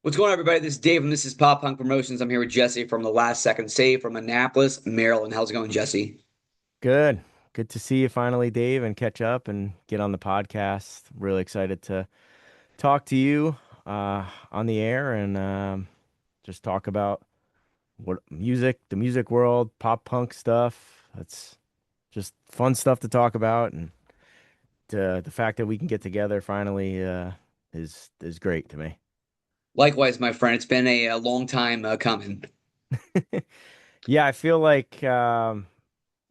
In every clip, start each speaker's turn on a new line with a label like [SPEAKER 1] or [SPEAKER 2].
[SPEAKER 1] What's going on, everybody? This is Dave, and this is Pop Punk Promotions. I'm here with Jesse from the Last Second Save from Annapolis, Maryland. How's it going, Jesse?
[SPEAKER 2] Good. Good to see you finally, Dave, and catch up and get on the podcast. Really excited to talk to you on the air and just talk about the music world, pop punk stuff. That's just fun stuff to talk about, and the fact that we can get together finally is great to me.
[SPEAKER 1] Likewise, my friend. It's been a long time coming.
[SPEAKER 2] Yeah, I feel like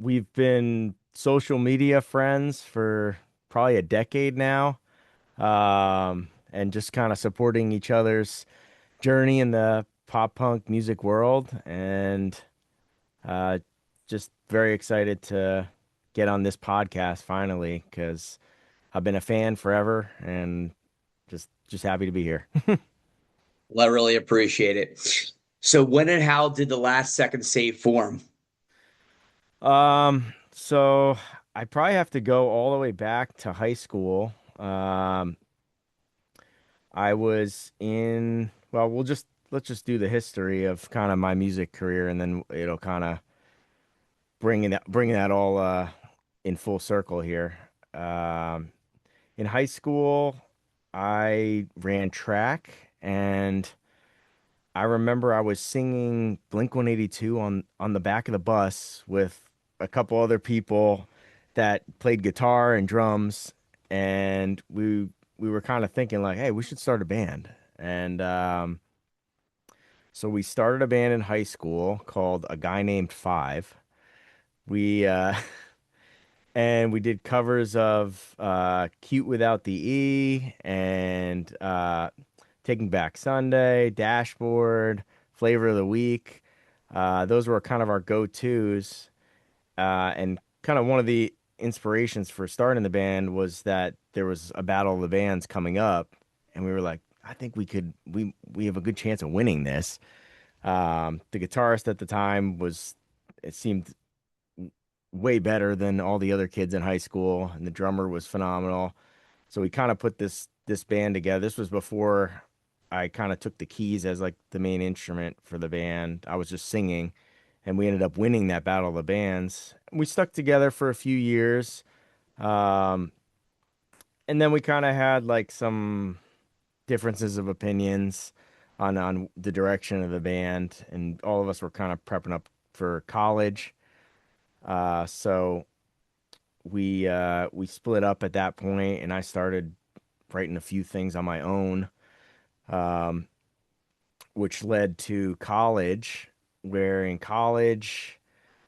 [SPEAKER 2] we've been social media friends for probably a decade now. And just kind of supporting each other's journey in the pop punk music world. And uh, just very excited to get on this podcast finally because I've been a fan forever and just happy to be here.
[SPEAKER 1] Well, I really appreciate it. So, when and how did the Last Second Save form?
[SPEAKER 2] So I probably have to go all the way back to high school. I was in, well, let's just do the history of kind of my music career and then it'll kind of bringing that all in full circle here. Um, in high school, I ran track, and I remember I was singing Blink 182 on the back of the bus with a couple other people that played guitar and drums, and we were kind of thinking like, hey, we should start a band. And so we started a band in high school called A Guy Named Five. We and we did covers of Cute Without the E and Taking Back Sunday, Dashboard, Flavor of the Week. Those were kind of our go-tos. And kind of one of the inspirations for starting the band was that there was a battle of the bands coming up, and we were like, I think we have a good chance of winning this. The guitarist at the time it seemed way better than all the other kids in high school, and the drummer was phenomenal. So we kind of put this band together. This was before I kind of took the keys as like the main instrument for the band. I was just singing, and we ended up winning that battle of the bands. We stuck together for a few years, um, and then we kind of had like some differences of opinions on the direction of the band, and all of us were kind of prepping up for college. So we split up at that point, and I started writing a few things on my own, um, which led to college. Where in college,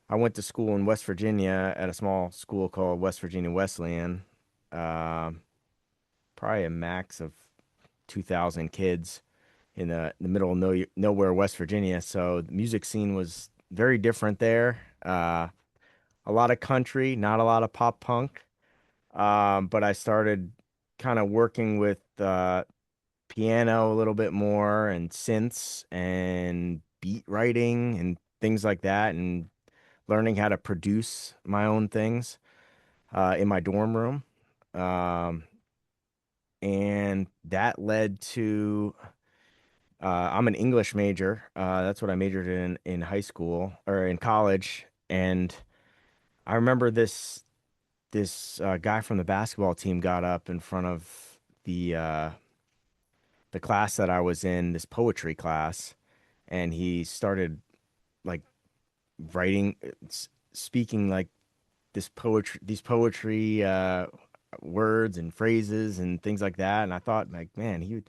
[SPEAKER 2] I went to school in West Virginia at a small school called West Virginia Wesleyan. Um, Probably a max of 2,000 kids in the middle of nowhere, West Virginia. So the music scene was very different there. A lot of country, not a lot of pop punk. But I started kind of working with piano a little bit more and synths and beat writing and things like that, and learning how to produce my own things in my dorm room. Um, and that led to I'm an English major. That's what I majored in high school or in college. And I remember this guy from the basketball team got up in front of the class that I was in, this poetry class, and he started like writing, speaking like these poetry words and phrases and things like that. And I thought, like, man, he'd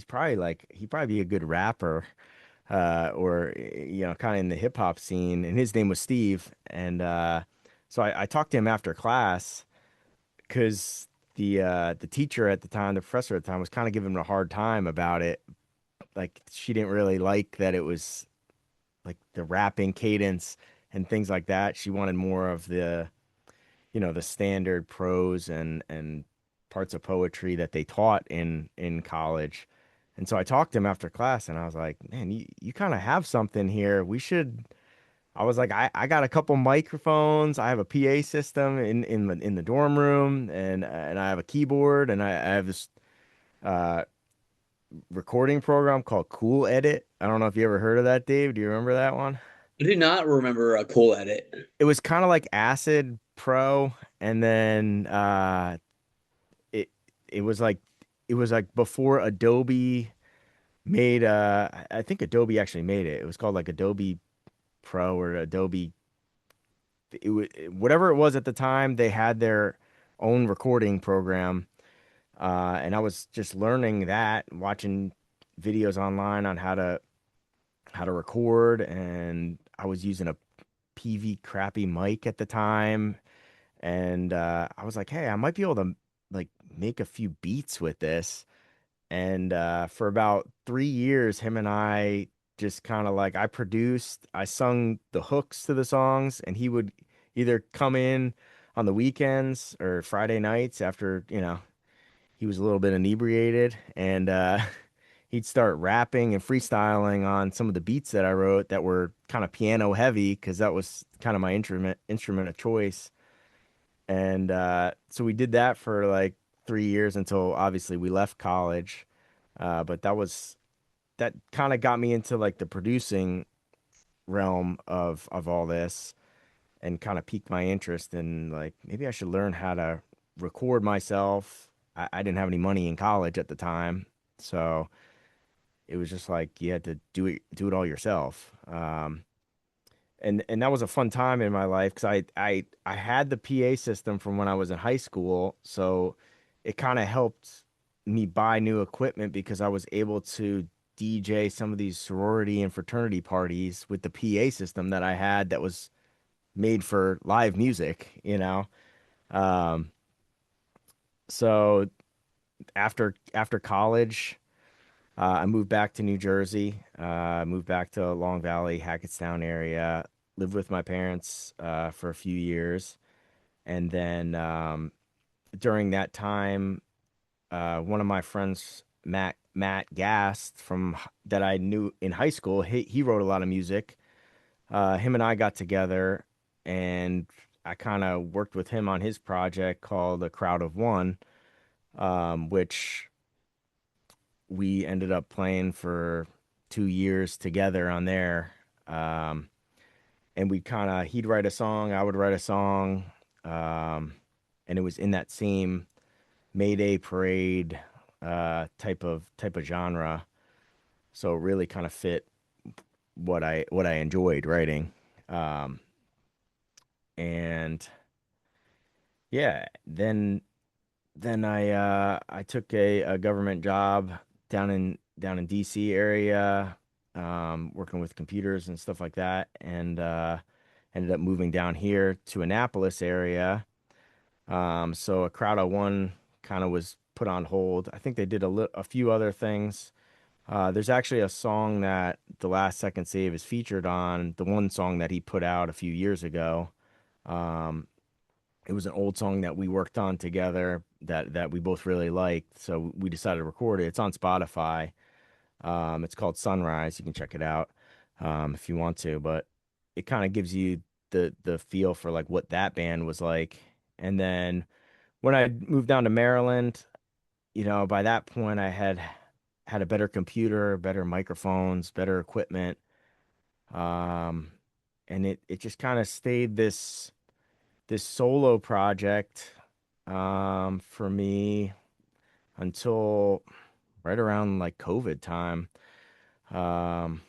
[SPEAKER 2] probably be a good rapper, or kind of in the hip hop scene. And his name was Steve, and so I talked to him after class because the teacher at the time, the professor at the time, was kind of giving him a hard time about it. Like she didn't really like that it was like the rapping cadence and things like that. She wanted more of the standard prose and parts of poetry that they taught in college. And so I talked to him after class, and I was like, man, you kind of have something here. I was like, I got a couple microphones. I have a PA system in the dorm room, and I have a keyboard, and I have this uh, recording program called Cool Edit. I don't know if you ever heard of that, Dave. Do you remember that one?
[SPEAKER 1] I do not remember a cool edit.
[SPEAKER 2] It was kind of like Acid Pro, and then it it was like it was like before Adobe made I think Adobe actually made it. It was called like Adobe Pro or Adobe it was whatever it was at the time, they had their own recording program. And I was just learning that, watching videos online on how to record, and I was using a PV crappy mic at the time, and I was like, hey, I might be able to like make a few beats with this. And for about 3 years, him and I just kind of like I sung the hooks to the songs, and he would either come in on the weekends or Friday nights after, he was a little bit inebriated, and he'd start rapping and freestyling on some of the beats that I wrote that were kind of piano heavy because that was kind of my instrument of choice. And so we did that for like 3 years until obviously we left college. But that kind of got me into like the producing realm of all this and kind of piqued my interest in like maybe I should learn how to record myself. I didn't have any money in college at the time, so it was just like you had to do it all yourself. And that was a fun time in my life because I had the PA system from when I was in high school, so it kind of helped me buy new equipment because I was able to DJ some of these sorority and fraternity parties with the PA system that I had that was made for live music. Um, so after college, I moved back to New Jersey. Moved back to Long Valley, Hackettstown area. Lived with my parents for a few years, and then during that time, one of my friends, Matt Gast, that I knew in high school, he wrote a lot of music. Him and I got together, and I kind of worked with him on his project called A Crowd of One, which we ended up playing for 2 years together on there. Um, and he'd write a song, I would write a song. Um, and it was in that same Mayday parade type of genre. So it really kind of fit what I enjoyed writing. Um, and yeah, then I took a government job down in DC area, working with computers and stuff like that, and ended up moving down here to Annapolis area. So a crowd of one kind of was put on hold. I think they did a few other things. There's actually a song that The Last Second Save is featured on, the one song that he put out a few years ago. Um, it was an old song that we worked on together that we both really liked, so we decided to record it. It's on Spotify. It's called Sunrise. You can check it out if you want to, but it kind of gives you the feel for like what that band was like. And then when I moved down to Maryland, by that point I had a better computer, better microphones, better equipment. Um, and it just kind of stayed this solo project for me until right around like COVID time. Um,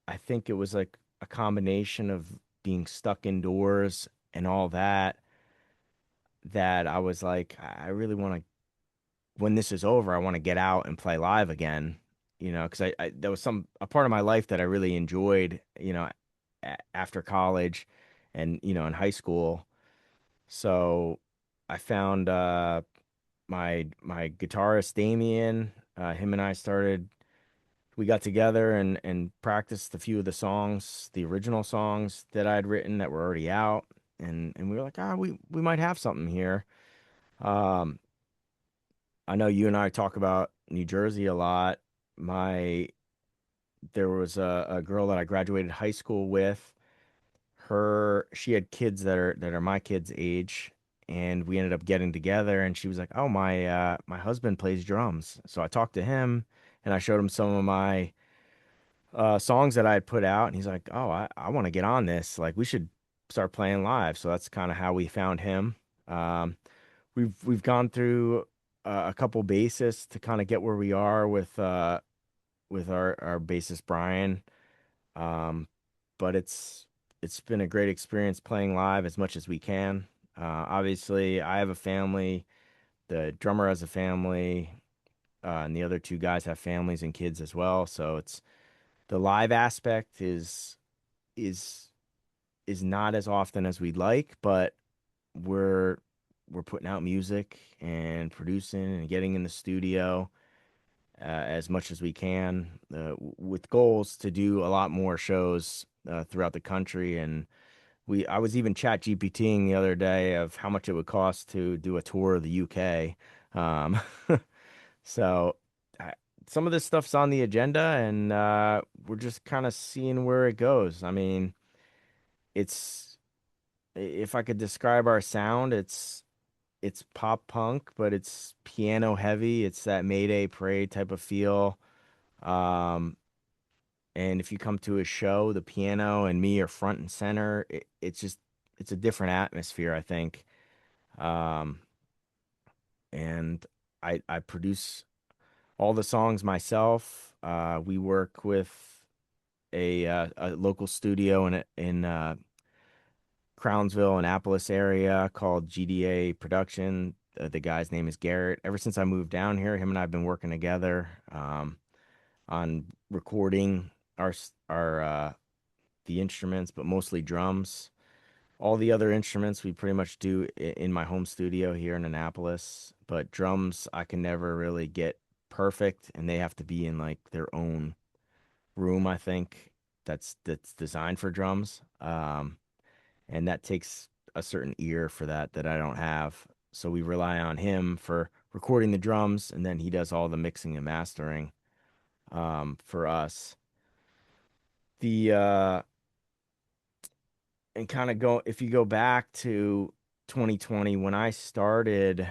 [SPEAKER 2] I think it was like a combination of being stuck indoors and all that I was like, I really want to, when this is over, I want to get out and play live again, because I there was a part of my life that I really enjoyed, after college and, in high school. So I found my guitarist Damien. Him and I started. We got together and practiced a few of the songs, the original songs that I'd written that were already out, and we were like, we might have something here. Um, I know you and I talk about New Jersey a lot. My There was a girl that I graduated high school with. She had kids that are my kids' age, and we ended up getting together, and she was like, oh, my husband plays drums. So I talked to him, and I showed him some of my songs that I had put out, and he's like, "Oh, I want to get on this. Like, we should start playing live." So that's kind of how we found him. Um, we've gone through a couple bassists to kind of get where we are with our bassist Brian. Um, but it's been a great experience playing live as much as we can. Obviously, I have a family. The drummer has a family, and the other two guys have families and kids as well. So it's the live aspect is is not as often as we'd like, but we're we're putting out music and producing and getting in the studio as much as we can, with goals to do a lot more shows throughout the country. And I was even chat GPTing the other day of how much it would cost to do a tour of the UK. Um, so I, some of this stuff's on the agenda, and we're just kind of seeing where it goes. I mean, it's if I could describe our sound, it's pop punk, but it's piano heavy. It's that Mayday Parade type of feel. Um, and if you come to a show, the piano and me are front and center. It's a different atmosphere, I think. Um, and I produce all the songs myself. We work with a local studio in Crownsville, Annapolis area called GDA Production. The guy's name is Garrett. Ever since I moved down here, him and I have been working together on recording our the instruments, but mostly drums. All the other instruments we pretty much do in my home studio here in Annapolis, but drums I can never really get perfect, and they have to be in like their own room, I think, that's designed for drums. And that takes a certain ear for that I don't have. So we rely on him for recording the drums, and then he does all the mixing and mastering for us. The and kind of go if you go back to 2020 when I started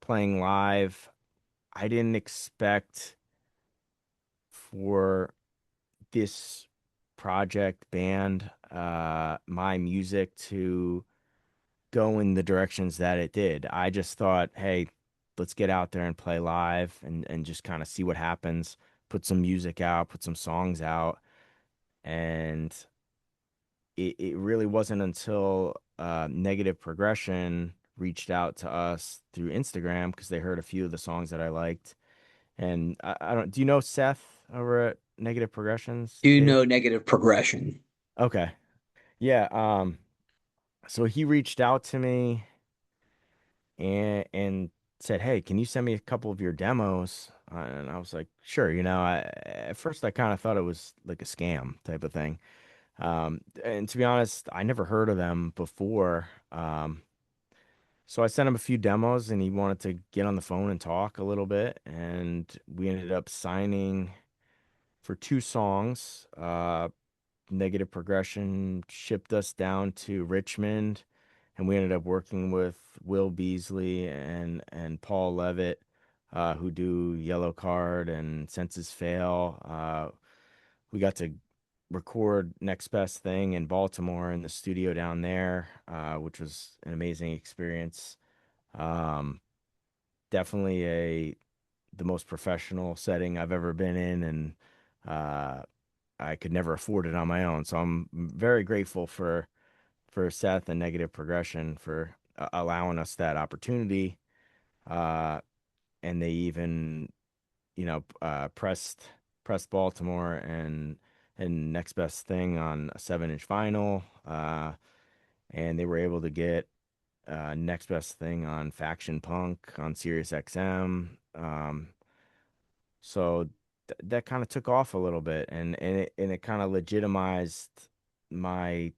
[SPEAKER 2] playing live, I didn't expect for this project band, my music to go in the directions that it did. I just thought, hey, let's get out there and play live and just kind of see what happens, put some music out, put some songs out. And it really wasn't until Negative Progression reached out to us through Instagram because they heard a few of the songs that I liked. And I don't, do you know Seth over at Negative Progressions,
[SPEAKER 1] You
[SPEAKER 2] Dave?
[SPEAKER 1] know negative progression.
[SPEAKER 2] Okay. Yeah. So he reached out to me and said, "Hey, can you send me a couple of your demos?" And I was like, "Sure." At first I kind of thought it was like a scam type of thing. And to be honest, I never heard of them before. So I sent him a few demos, and he wanted to get on the phone and talk a little bit, and we ended up signing for two songs. Negative Progression shipped us down to Richmond, and we ended up working with Will Beasley and Paul Levitt, who do Yellow Card and Senses Fail. We got to record Next Best Thing in Baltimore in the studio down there, which was an amazing experience. Um, Definitely a the most professional setting I've ever been in, and uh, I could never afford it on my own. So I'm very grateful for Seth and Negative Progression for allowing us that opportunity. Uh, and they even, pressed Baltimore and Next Best Thing on a 7-inch vinyl. And they were able to get Next Best Thing on Faction Punk on Sirius XM. So that kind of took off a little bit, and it kind of legitimized my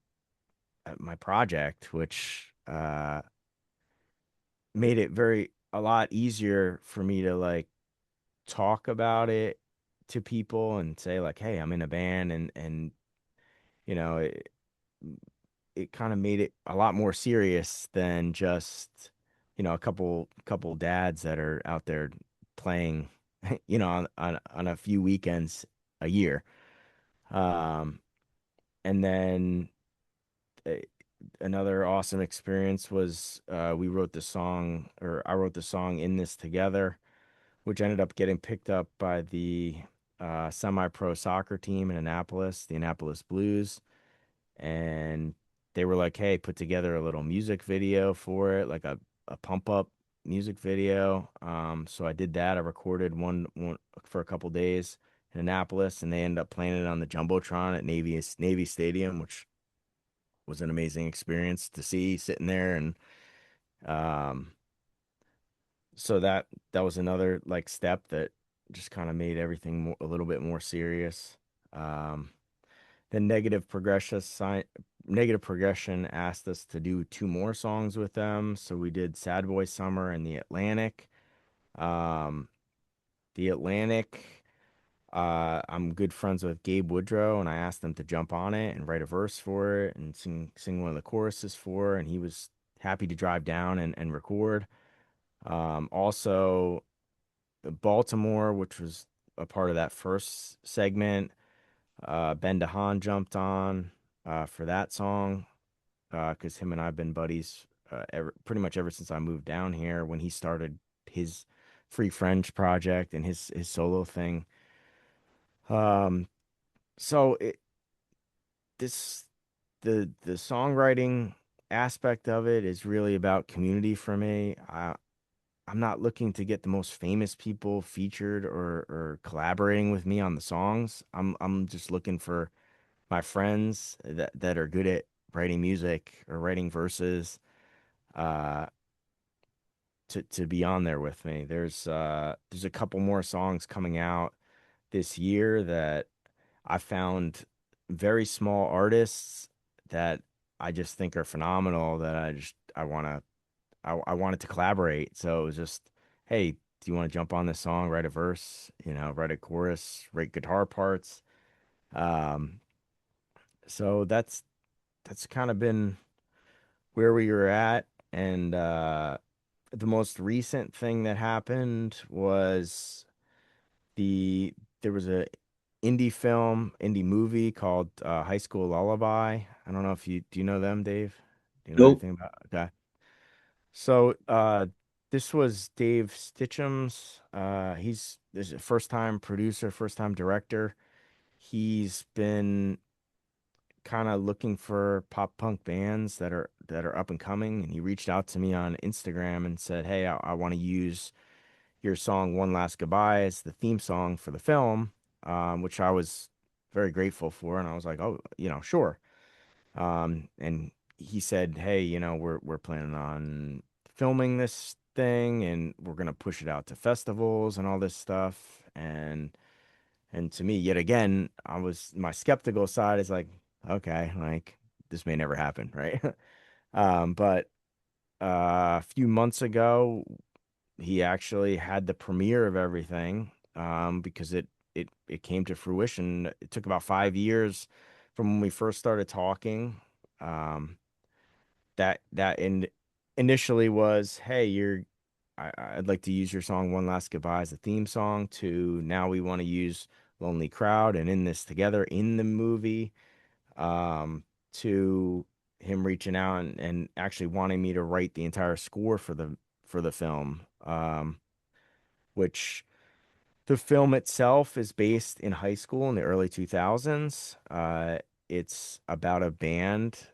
[SPEAKER 2] my project, which made it a lot easier for me to like talk about it to people and say like, hey, I'm in a band, and you know it kind of made it a lot more serious than just a couple dads that are out there playing on a few weekends a year. Um, and then uh, another awesome experience was we wrote the song, or I wrote the song "In This Together," which ended up getting picked up by the semi-pro soccer team in Annapolis, the Annapolis Blues, and they were like, "Hey, put together a little music video for it, like a pump up music video." So I did that. I recorded one for a couple days in Annapolis, and they ended up playing it on the jumbotron at Navy Stadium, which was an amazing experience to see sitting there. And um, so that was another like step that just kind of made everything a little bit more serious. Um, then Negative Progression asked us to do two more songs with them. So we did Sad Boy Summer and The Atlantic. Um, The Atlantic, I'm good friends with Gabe Woodrow, and I asked him to jump on it and write a verse for it and sing one of the choruses for, and he was happy to drive down and record. Also Baltimore, which was a part of that first segment. Ben DeHaan jumped on for that song because him and I've been buddies pretty much ever since I moved down here when he started his Free French project and his solo thing. Um, so it this the songwriting aspect of it is really about community for me. I'm not looking to get the most famous people featured or collaborating with me on the songs. I'm just looking for my friends that are good at writing music or writing verses uh to be on there with me. There's a couple more songs coming out this year that I found very small artists that I just think are phenomenal that I wanted to collaborate. So it was just, hey, do you want to jump on this song, write a verse, write a chorus, write guitar parts? Um, so that's kind of been where we were at. And the most recent thing that happened was the there was a indie movie called High School Lullaby. I don't know if you do you know them, Dave? Do you know
[SPEAKER 1] Nope.
[SPEAKER 2] anything about? Okay. So this was Dave Stitchum's. He's this is a first time producer, first time director. He's been kind of looking for pop punk bands that are up and coming, and he reached out to me on Instagram and said, "Hey, I want to use your song One Last Goodbye as the theme song for the film," which I was very grateful for, and I was like, "Oh, sure." And he said, "Hey, we're planning on filming this thing, and we're gonna push it out to festivals and all this stuff." And to me, yet again, my skeptical side is like, okay, like this may never happen, right? But a few months ago, he actually had the premiere of everything, because it came to fruition. It took about 5 years from when we first started talking. Um, that initially was, hey, I'd like to use your song One Last Goodbye as a theme song, to now we want to use Lonely Crowd and In This Together in the movie, um, to him reaching out and actually wanting me to write the entire score for the film, which the film itself is based in high school in the early 2000s. It's about a band,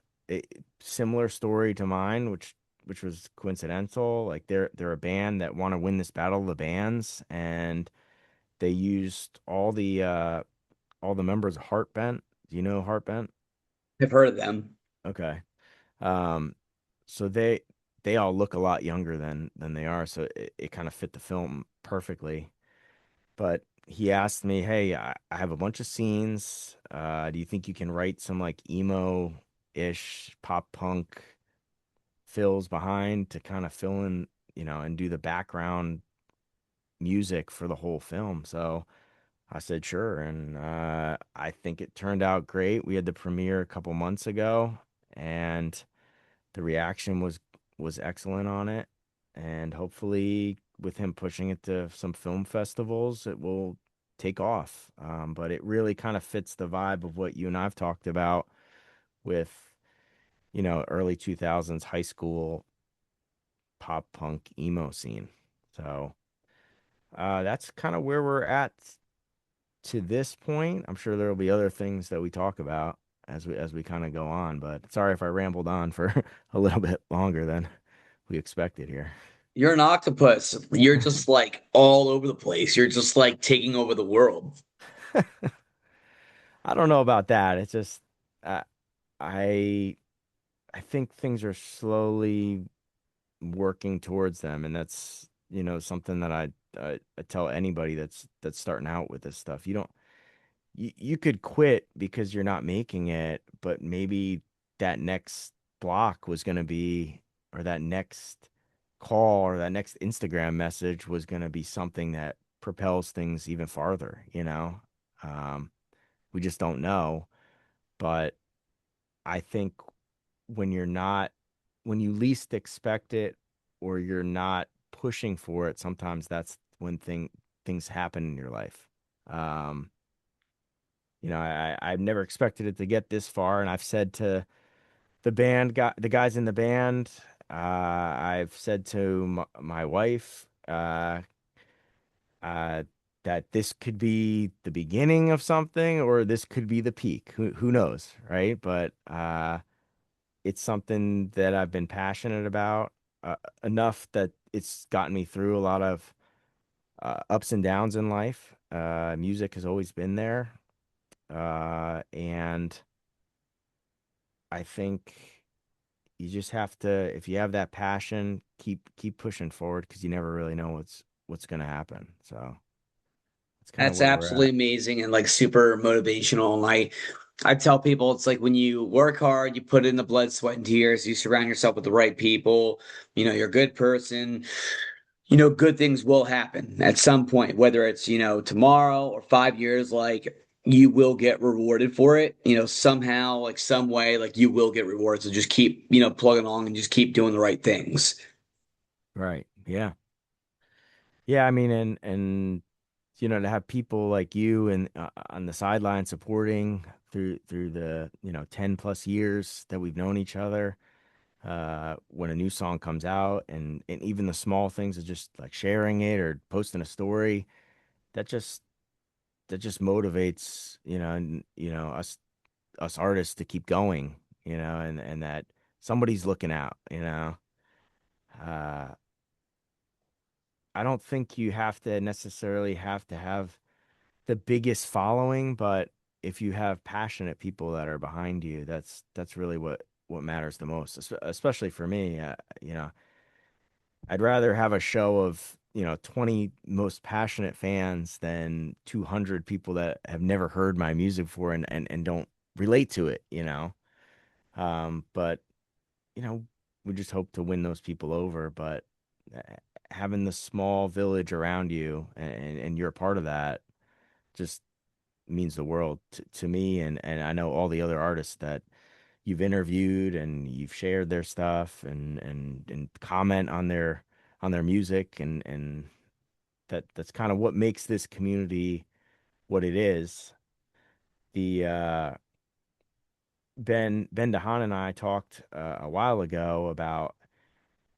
[SPEAKER 2] similar story to mine, which was coincidental. Like they're a band that want to win this battle of the bands, and they used all the members of Heartbent. Do you know Heartbent?
[SPEAKER 1] I've heard of them.
[SPEAKER 2] Okay. Um, so they all look a lot younger than they are, so it kind of fit the film perfectly. But he asked me, "Hey, I have a bunch of scenes. Do you think you can write some like emo-ish pop punk fills behind to kind of fill in, and do the background music for the whole film?" So I said, "Sure." And I think it turned out great. We had the premiere a couple months ago, and the reaction was excellent on it. And hopefully with him pushing it to some film festivals, it will take off. But it really kind of fits the vibe of what you and I've talked about with, early 2000s high school pop punk emo scene. So that's kind of where we're at to this point. I'm sure there will be other things that we talk about as we kind of go on, but sorry if I rambled on for a little bit longer than we expected here.
[SPEAKER 1] You're an octopus. You're just like all over the place. You're just like taking over the world.
[SPEAKER 2] I don't know about that. It's just uh, I I think things are slowly working towards them, and that's something that I tell anybody that's starting out with this stuff. You could quit because you're not making it, but maybe that next block was going to be, or that next call or that next Instagram message was going to be something that propels things even farther, Um, we just don't know. But I think when you're not, when you least expect it or you're not pushing for it, sometimes that's when things happen in your life. Um, I've never expected it to get this far, and I've said to the guys in the band, I've said to my wife, uh, that this could be the beginning of something, or this could be the peak. Who knows, right? But it's something that I've been passionate about enough that it's gotten me through a lot of ups and downs in life. Music has always been there, and I think you just have to, if you have that passion, keep pushing forward because you never really know what's going to happen. So that's kind of
[SPEAKER 1] That's
[SPEAKER 2] where we're
[SPEAKER 1] absolutely
[SPEAKER 2] at.
[SPEAKER 1] amazing and like super motivational. And I tell people it's like when you work hard, you put in the blood, sweat, and tears, you surround yourself with the right people, you're a good person, good things will happen at some point, whether it's, tomorrow or 5 years, like you will get rewarded for it, somehow, like some way, like you will get rewarded. So just keep, plugging along and just keep doing the right things.
[SPEAKER 2] Right. Yeah. Yeah. I mean, and to have people like you and on the sideline supporting through the 10 plus years that we've known each other, when a new song comes out, and even the small things of just like sharing it or posting a story, that just that just motivates, and us artists to keep going, and that somebody's looking out. uh I don't think you have to necessarily have to have the biggest following, but if you have passionate people that are behind you, that's really what matters the most, especially for me. I'd rather have a show of 20 most passionate fans than 200 people that have never heard my music before and don't relate to it. But you know we just hope to win those people over. But uh, having the small village around you, and you're a part of that, just means the world to me, and I know all the other artists that you've interviewed and you've shared their stuff and comment on their music, and that's kind of what makes this community what it is. The Ben DeHaan and I talked a while ago about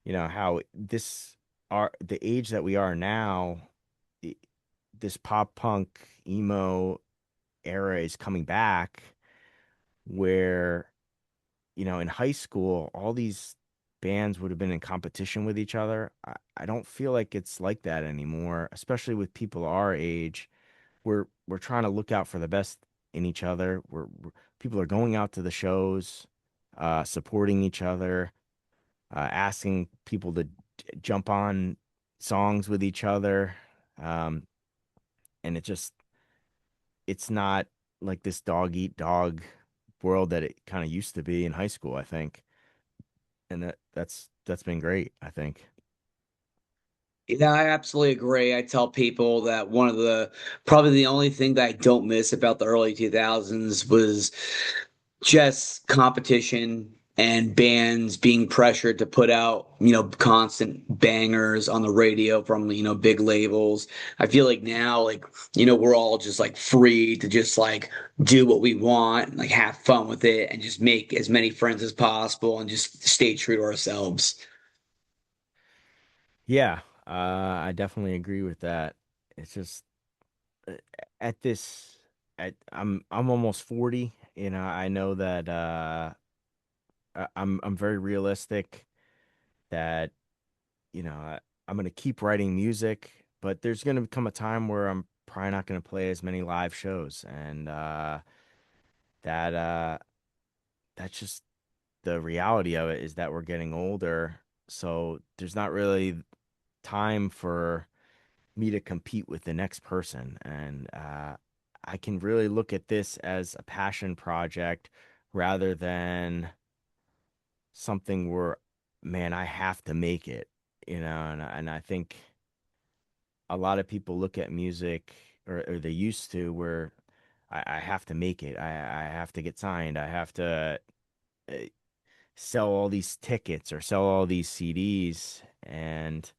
[SPEAKER 2] how this are the age that we are now, i- this pop punk emo era is coming back, where in high school, all these bands would have been in competition with each other. I don't feel like it's like that anymore, especially with people our age. We're trying to look out for the best in each other. People are going out to the shows, supporting each other, asking people to jump on songs with each other. Um, and it's not like this dog eat dog world that it kind of used to be in high school, I think. And that's been great, I think.
[SPEAKER 1] Yeah, I absolutely agree. I tell people that one of the probably the only thing that I don't miss about the early 2000s was just competition. and bands being pressured to put out, constant bangers on the radio from, big labels. I feel like now, like, we're all just like free to just like do what we want, like have fun with it and just make as many friends as possible and just stay true to ourselves.
[SPEAKER 2] Yeah, I definitely agree with that. It's just uh, at this I'm almost 40, I know that I'm very realistic that, I'm going to keep writing music, but there's going to come a time where I'm probably not going to play as many live shows, and that that's just the reality of it, is that we're getting older, so there's not really time for me to compete with the next person. And I can really look at this as a passion project rather than something where, man, I have to make it, and I think a lot of people look at music, or they used to, where I have to make it. I have to get signed. I have to uh, sell all these tickets or sell all these CDs. And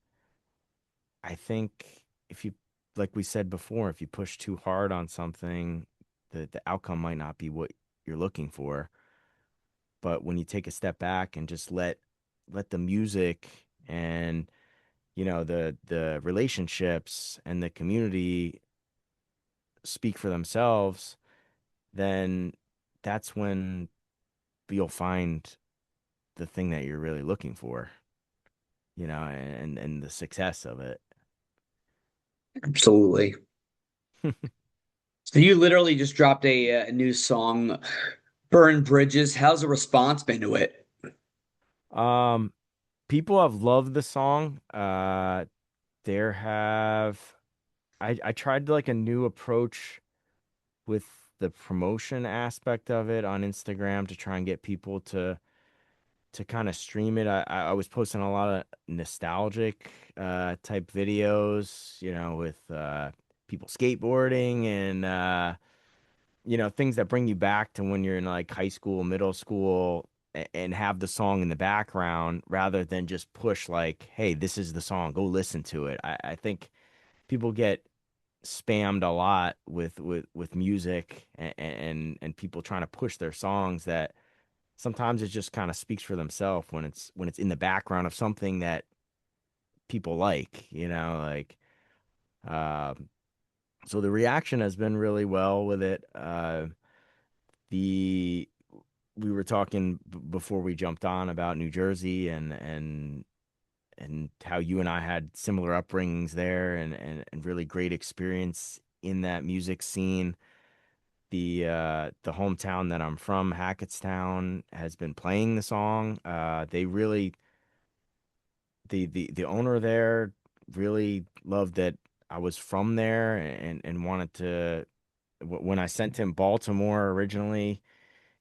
[SPEAKER 2] I think if you, like we said before, if you push too hard on something, the outcome might not be what you're looking for. But when you take a step back and just let the music and, the relationships and the community speak for themselves, then that's when you'll find the thing that you're really looking for, and the success of it.
[SPEAKER 1] Absolutely. So you literally just dropped a new song, Burn Bridges. How's the response been to it?
[SPEAKER 2] Um, People have loved the song. There have I tried like a new approach with the promotion aspect of it on Instagram to try and get people to kind of stream it. I was posting a lot of nostalgic type videos, with people skateboarding and things that bring you back to when you're in like high school, middle school, and have the song in the background rather than just push like, hey, this is the song, go listen to it. I think people get spammed a lot with music, and people trying to push their songs that sometimes it just kind of speaks for themselves when it's in the background of something that people like, like um so the reaction has been really well with it. The We were talking before we jumped on about New Jersey, and how you and I had similar upbringings there, and really great experience in that music scene. The hometown that I'm from, Hackettstown, has been playing the song. They really the owner there really loved that I was from there, and wanted to, when I sent him Baltimore originally,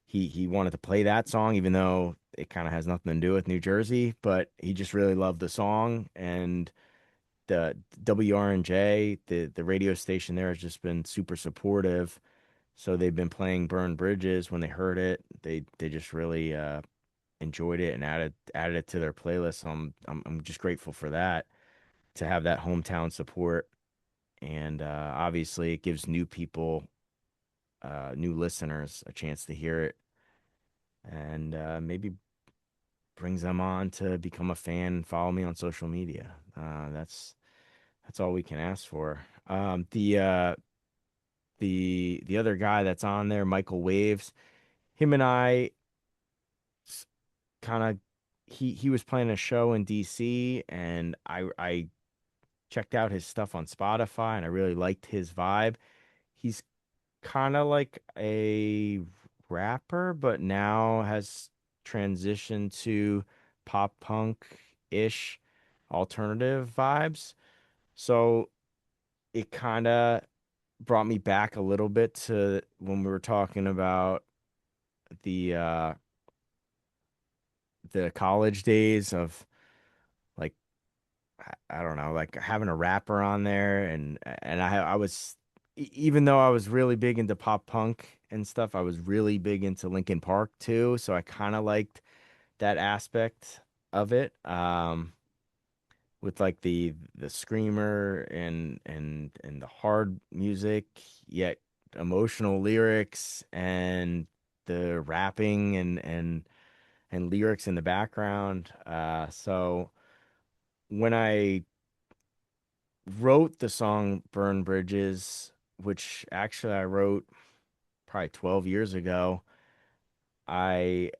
[SPEAKER 2] he wanted to play that song, even though it kind of has nothing to do with New Jersey, but he just really loved the song. And the WRNJ, the radio station there, has just been super supportive. So they've been playing Burn Bridges when they heard it. They just really enjoyed it and added it to their playlist. So I'm just grateful for that, to have that hometown support. And obviously it gives new people, new listeners, a chance to hear it, and maybe brings them on to become a fan and follow me on social media. That's all we can ask for. The other guy that's on there, Michael Waves, him and I kind of, he was playing a show in DC, and I checked out his stuff on Spotify, and I really liked his vibe. He's kind of like a rapper, but now has transitioned to pop punk ish alternative vibes. So it kind of brought me back a little bit to when we were talking about the uh the college days of, like, I don't know, like having a rapper on there, and I was, even though I was really big into pop punk and stuff, I was really big into Linkin Park too, so I kind of liked that aspect of it. With like the screamer and the hard music, yet emotional lyrics and the rapping and lyrics in the background. So when I wrote the song Burn Bridges, which actually I wrote probably 12 years ago, I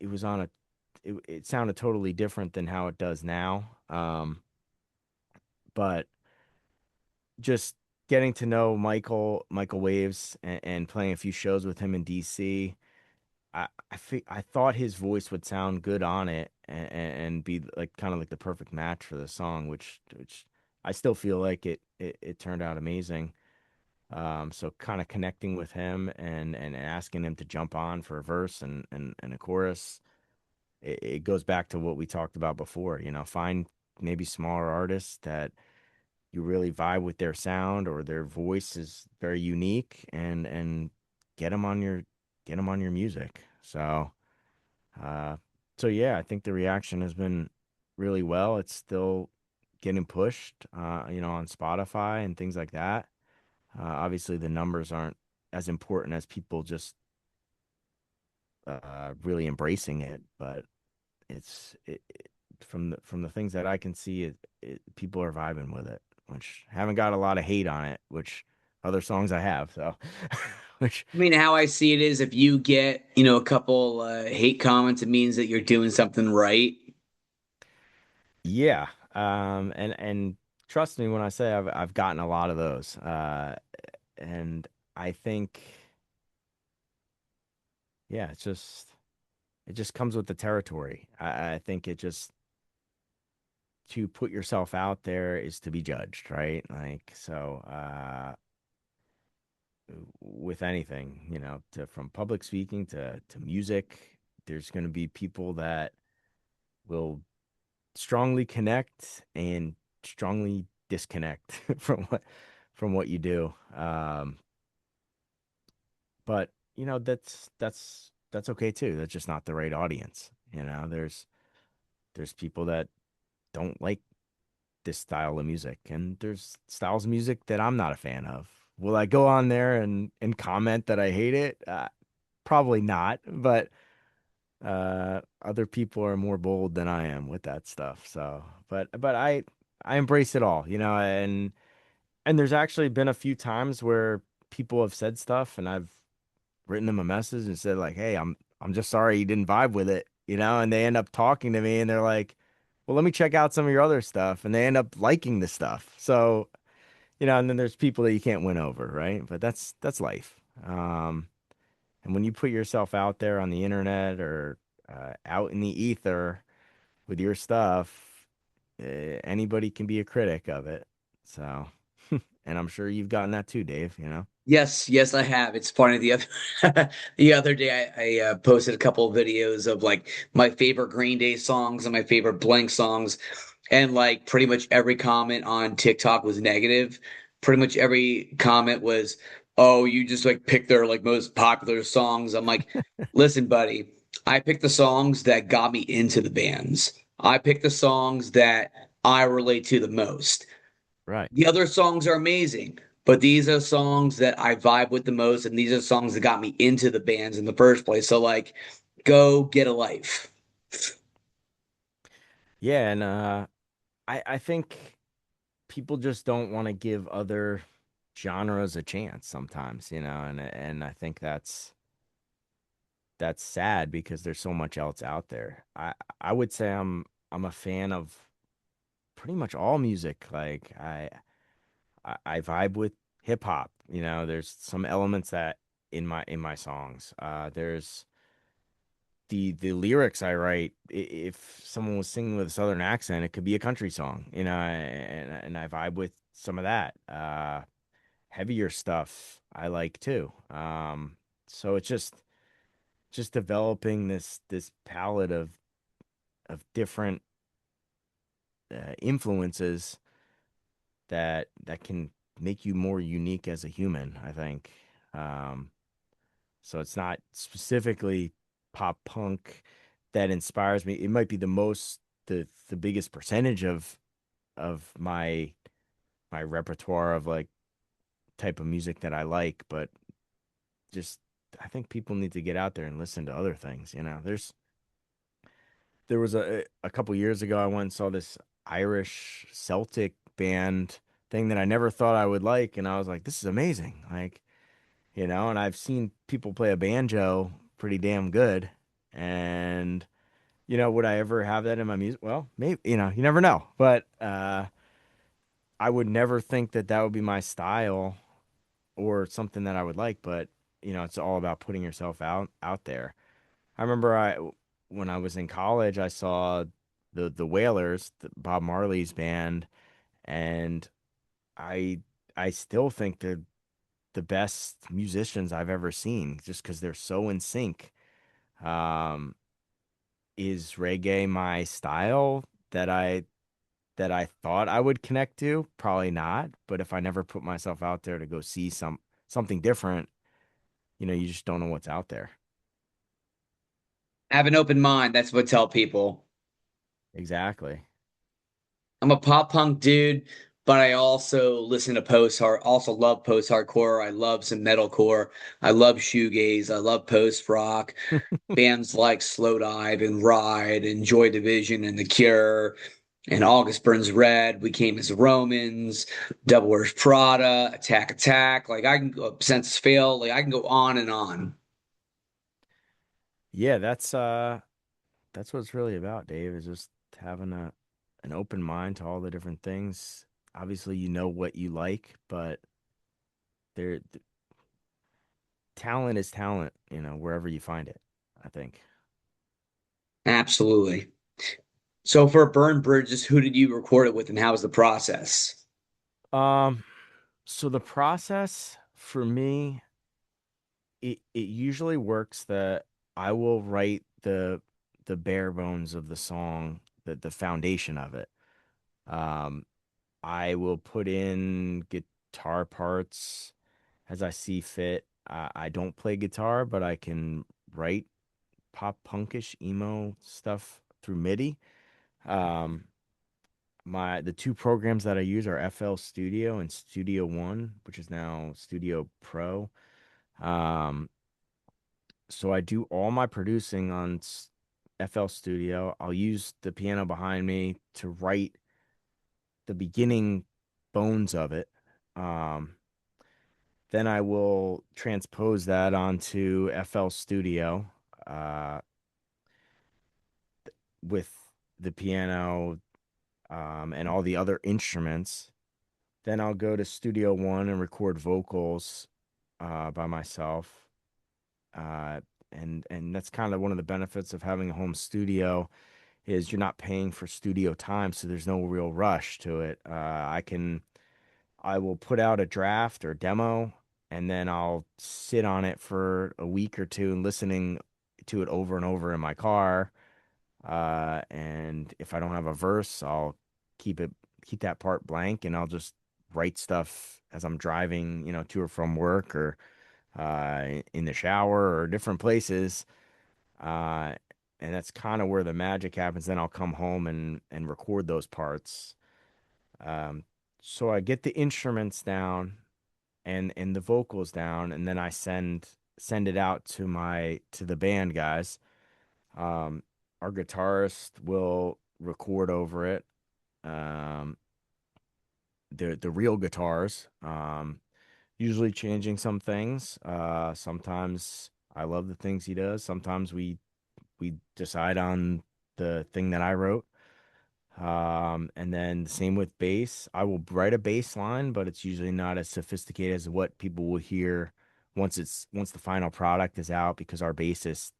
[SPEAKER 2] it was on a it sounded totally different than how it does now. But just getting to know Michael Waves and playing a few shows with him in DC, I thought his voice would sound good on it and be like kind of like the perfect match for the song, which I still feel like it turned out amazing. So kind of connecting with him and asking him to jump on for a verse and a chorus, it goes back to what we talked about before. Find maybe smaller artists that you really vibe with their sound or their voice is very unique and get them on your get them on your music. Uh so yeah, I think the reaction has been really well. It's still getting pushed on Spotify and things like that. Obviously the numbers aren't as important as people just really embracing it, but from the things that I can see, people are vibing with it, which haven't got a lot of hate on it, which other songs I have. So, which
[SPEAKER 1] I mean, how I see it is if you get, a couple hate comments, it means that you're doing something right.
[SPEAKER 2] yeah, and trust me when I say I've gotten a lot of those, and I think yeah, it just comes with the territory. I think it just to put yourself out there is to be judged, right? Like so. With anything, from public speaking to music, there's going to be people that will strongly connect and strongly disconnect from what you do. But that's okay too. That's just not the right audience. There's people that don't like this style of music, and there's styles of music that I'm not a fan of. Will I go on there and comment that I hate it? Probably not, but other people are more bold than I am with that stuff. So, but I embrace it all, and there's actually been a few times where people have said stuff and I've written them a message and said like, "Hey, I'm just sorry you didn't vibe with it," and they end up talking to me and they're like, "Well, let me check out some of your other stuff," and they end up liking the stuff. So, and then there's people that you can't win over, right? But that's life. And when you put yourself out there on the internet or out in the ether with your stuff, anybody can be a critic of it. So, and I'm sure you've gotten that too, Dave.
[SPEAKER 1] Yes, yes, I have. It's funny. The other the other day, I posted a couple of videos of like my favorite Green Day songs and my favorite Blank songs, and like pretty much every comment on TikTok was negative. Pretty much every comment was, "Oh, you just like picked their like most popular songs." I'm like, "Listen, buddy, I picked the songs that got me into the bands. I picked the songs that I relate to the most."
[SPEAKER 2] Right.
[SPEAKER 1] The other songs are amazing, but these are songs that I vibe with the most, and these are songs that got me into the bands in the first place. So, like, go get a life.
[SPEAKER 2] Yeah, and I think people just don't want to give other genres a chance sometimes, and I think that's sad because there's so much else out there. I would say I'm a fan of pretty much all music. Like I vibe with hip hop. There's some elements that in my songs. There's the lyrics I write. If someone was singing with a southern accent, it could be a country song. And I vibe with some of that. Heavier stuff I like too. So it's just developing this palette of different influences that can make you more unique as a human, I think. Um, so it's not specifically pop punk. that inspires me. It might be the biggest percentage of my repertoire of like type of music that I like, but just I think people need to get out there and listen to other things. There was a couple years ago I went and saw this Irish Celtic band thing that I never thought I would like, and I was like, this is amazing. And I've seen people play a banjo pretty damn good. And would I ever have that in my music? Well, maybe, you never know. But I would never think that that would be my style or something that I would like, but it's all about putting yourself out there. I remember when I was in college, I saw the Wailers, Bob Marley's band, and I I still think they're the best musicians I've ever seen, just because they're so in sync. Um, is reggae my style that I thought I would connect to? Probably not. But if I never put myself out there to go see something different, you just don't know what's out there.
[SPEAKER 1] Have an open mind. That's what I tell people.
[SPEAKER 2] Exactly.
[SPEAKER 1] I'm a pop punk dude, but I also listen to post hard, also love post hardcore. I love some metalcore. I love shoegaze. I love post rock. Bands like Slowdive and Ride and Joy Division and The Cure and August Burns Red. We Came as Romans, Devil Wears Prada, Attack Attack. Like I can go Sense Fail. Like I can go on and on.
[SPEAKER 2] Yeah, that's what it's really about, Dave, is just having an open mind to all the different things. Obviously, you know what you like, but there talent is talent, wherever you find it, I think.
[SPEAKER 1] Absolutely. So for Burn Bridges, who did you record it with and how was the process?
[SPEAKER 2] Um, so the process for me, it usually works that I will write the bare bones of the song, the foundation of it. Um, I will put in guitar parts as I see fit. I don't play guitar, but I can write pop punkish emo stuff through MIDI. Um, the two programs that I use are FL Studio and Studio One, which is now Studio Pro. Um, so I do all my producing on FL Studio. I'll use the piano behind me to write the beginning bones of it. Um, then I will transpose that onto FL Studio uh, with the piano and all the other instruments. Then I'll go to Studio One and record vocals by myself. Uh, and that's kind of one of the benefits of having a home studio is you're not paying for studio time, so there's no real rush to it. I will put out a draft or demo, and then I'll sit on it for a week or two and listening to it over and over in my car. And if I don't have a verse, I'll keep it keep that part blank, and I'll just write stuff as I'm driving, to or from work or in the shower or different places. Uh, and that's kind of where the magic happens. Then I'll come home and record those parts. Um, so I get the instruments down and the vocals down, and then I send it out to the band guys. Um, our guitarist will record over it. Um, the real guitars. Usually changing some things. Sometimes I love the things he does. Sometimes we decide on the thing that I wrote. And then same with bass. I will write a bass line, but it's usually not as sophisticated as what people will hear once the final product is out because our bassist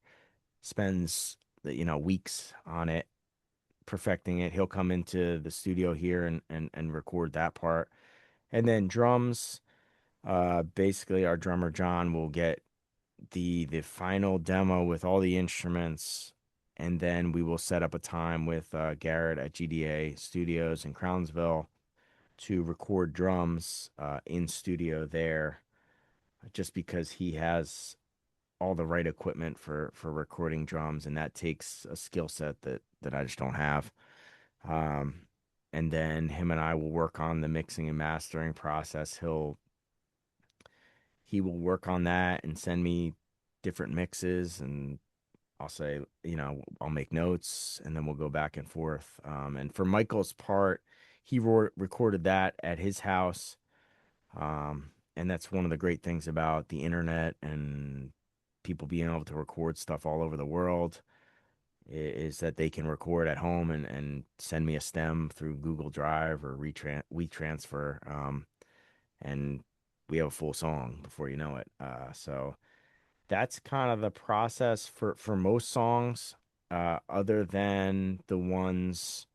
[SPEAKER 2] spends weeks on it, perfecting it. He'll come into the studio here and record that part. And then drums, basically our drummer John will get the final demo with all the instruments, and then we will set up a time with Garrett at GDA Studios in Crownsville to record drums in studio there, just because he has all the right equipment for recording drums, and that takes a skill set that I just don't have. Um, and then him and I will work on the mixing and mastering process. He will work on that and send me different mixes, and I'll say, I'll make notes, and then we'll go back and forth. And for Michael's part, he recorded that at his house. And that's one of the great things about the internet and people being able to record stuff all over the world is that they can record at home and send me a stem through Google Drive or WeTransfer. And we have a full song before you know it. So that's kind of the process for most songs, other than the ones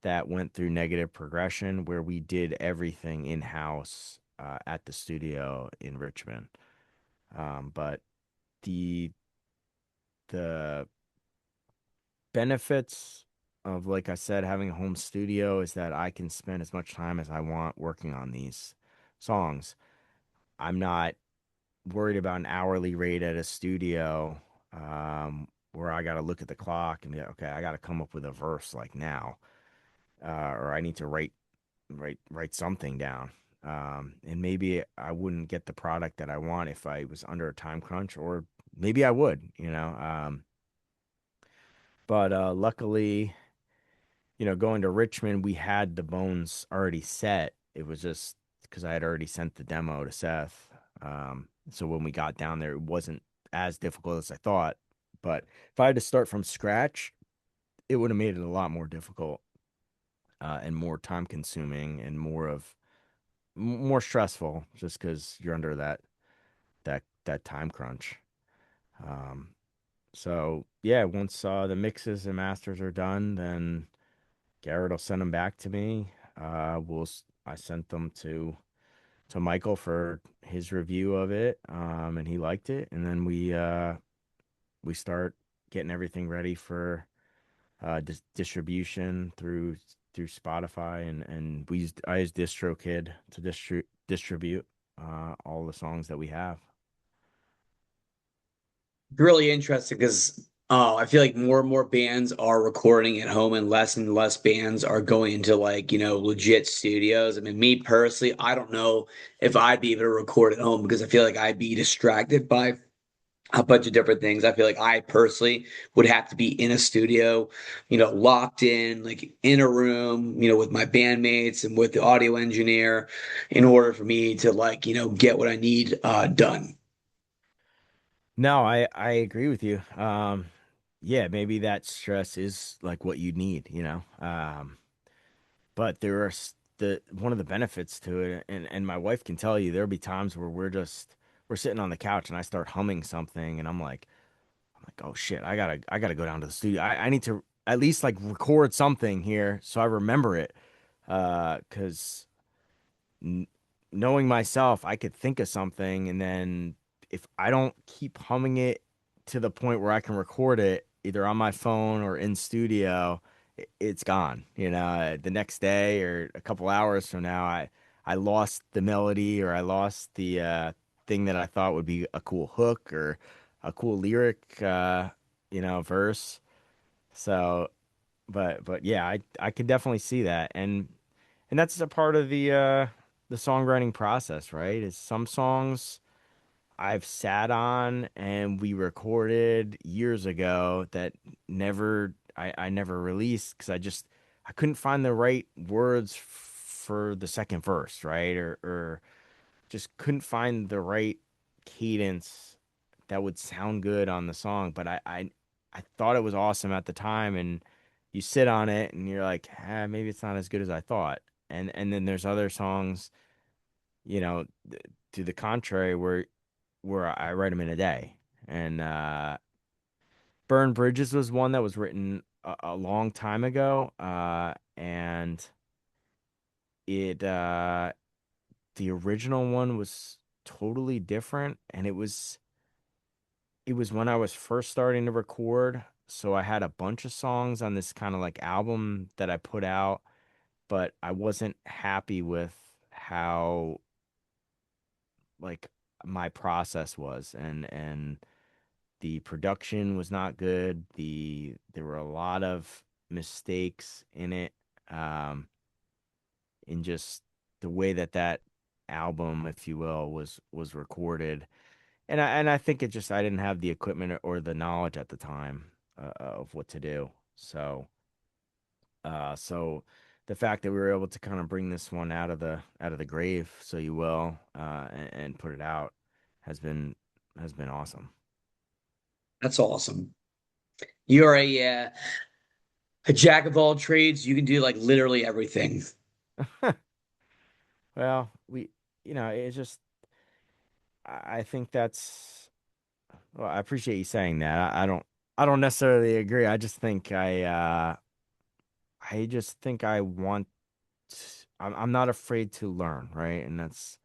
[SPEAKER 2] that went through negative progression, where we did everything in house at the studio in Richmond. But the the benefits of, like I said, having a home studio is that I can spend as much time as I want working on these songs. I'm not worried about an hourly rate at a studio, where I got to look at the clock and be like, okay, I got to come up with a verse like now, or I need to write something down. And maybe I wouldn't get the product that I want if I was under a time crunch, or maybe I would, but luckily, going to Richmond, we had the bones already set. It was just because I had already sent the demo to Seth. So when we got down there, it wasn't as difficult as I thought. But if I had to start from scratch, it would have made it a lot more difficult, and more time consuming, and more stressful, just because you're under that time crunch. Um, so yeah, once the mixes and masters are done, then Garrett will send them back to me. I sent them to Michael for his review of it, and he liked it. And then we start getting everything ready for distribution through Spotify, and I use DistroKid to distribute all the songs that we have.
[SPEAKER 1] Really interesting because I feel like more and more bands are recording at home and less bands are going into like, legit studios. I mean, me personally, I don't know if I'd be able to record at home because I feel like I'd be distracted by a bunch of different things. I feel like I personally would have to be in a studio, locked in, like in a room, with my bandmates and with the audio engineer in order for me to like, get what I need done.
[SPEAKER 2] No, I agree with you. Yeah, maybe that stress is like what you need, but the one of the benefits to it, and my wife can tell you, there'll be times where we're sitting on the couch and I start humming something, and I'm like, oh shit, I gotta go down to the studio. I need to at least like record something here so I remember it. Because n knowing myself, I could think of something, and then if I don't keep humming it to the point where I can record it either on my phone or in studio, it's gone. The next day or a couple hours from now, I lost the melody, or I lost the thing that I thought would be a cool hook or a cool lyric, verse. So, but yeah, I could definitely see that, and that's a part of the songwriting process, right? Is some songs I've sat on and we recorded years ago that I never released because I couldn't find the right words for the second verse, right? Or just couldn't find the right cadence that would sound good on the song. But I thought it was awesome at the time, and you sit on it and you're like, maybe it's not as good as I thought. And then there's other songs, you know, to the contrary, where I write them in a day. And Burn Bridges was one that was written a long time ago, and it the original one was totally different, and it was when I was first starting to record. So I had a bunch of songs on this kind of like album that I put out, but I wasn't happy with how like my process was, and The production was not good. There were a lot of mistakes in it, um, in just the way that that album, if you will, was recorded. And I think it just I didn't have the equipment or the knowledge at the time of what to do. So the fact that we were able to kind of bring this one out of the grave, so you will, and put it out has been has been awesome.
[SPEAKER 1] That's awesome. You're a jack of all trades. You can do like literally everything.
[SPEAKER 2] Well, it's just I think that's well, I appreciate you saying that. I don't necessarily agree. I just think I want I'm not afraid to learn, right? And that's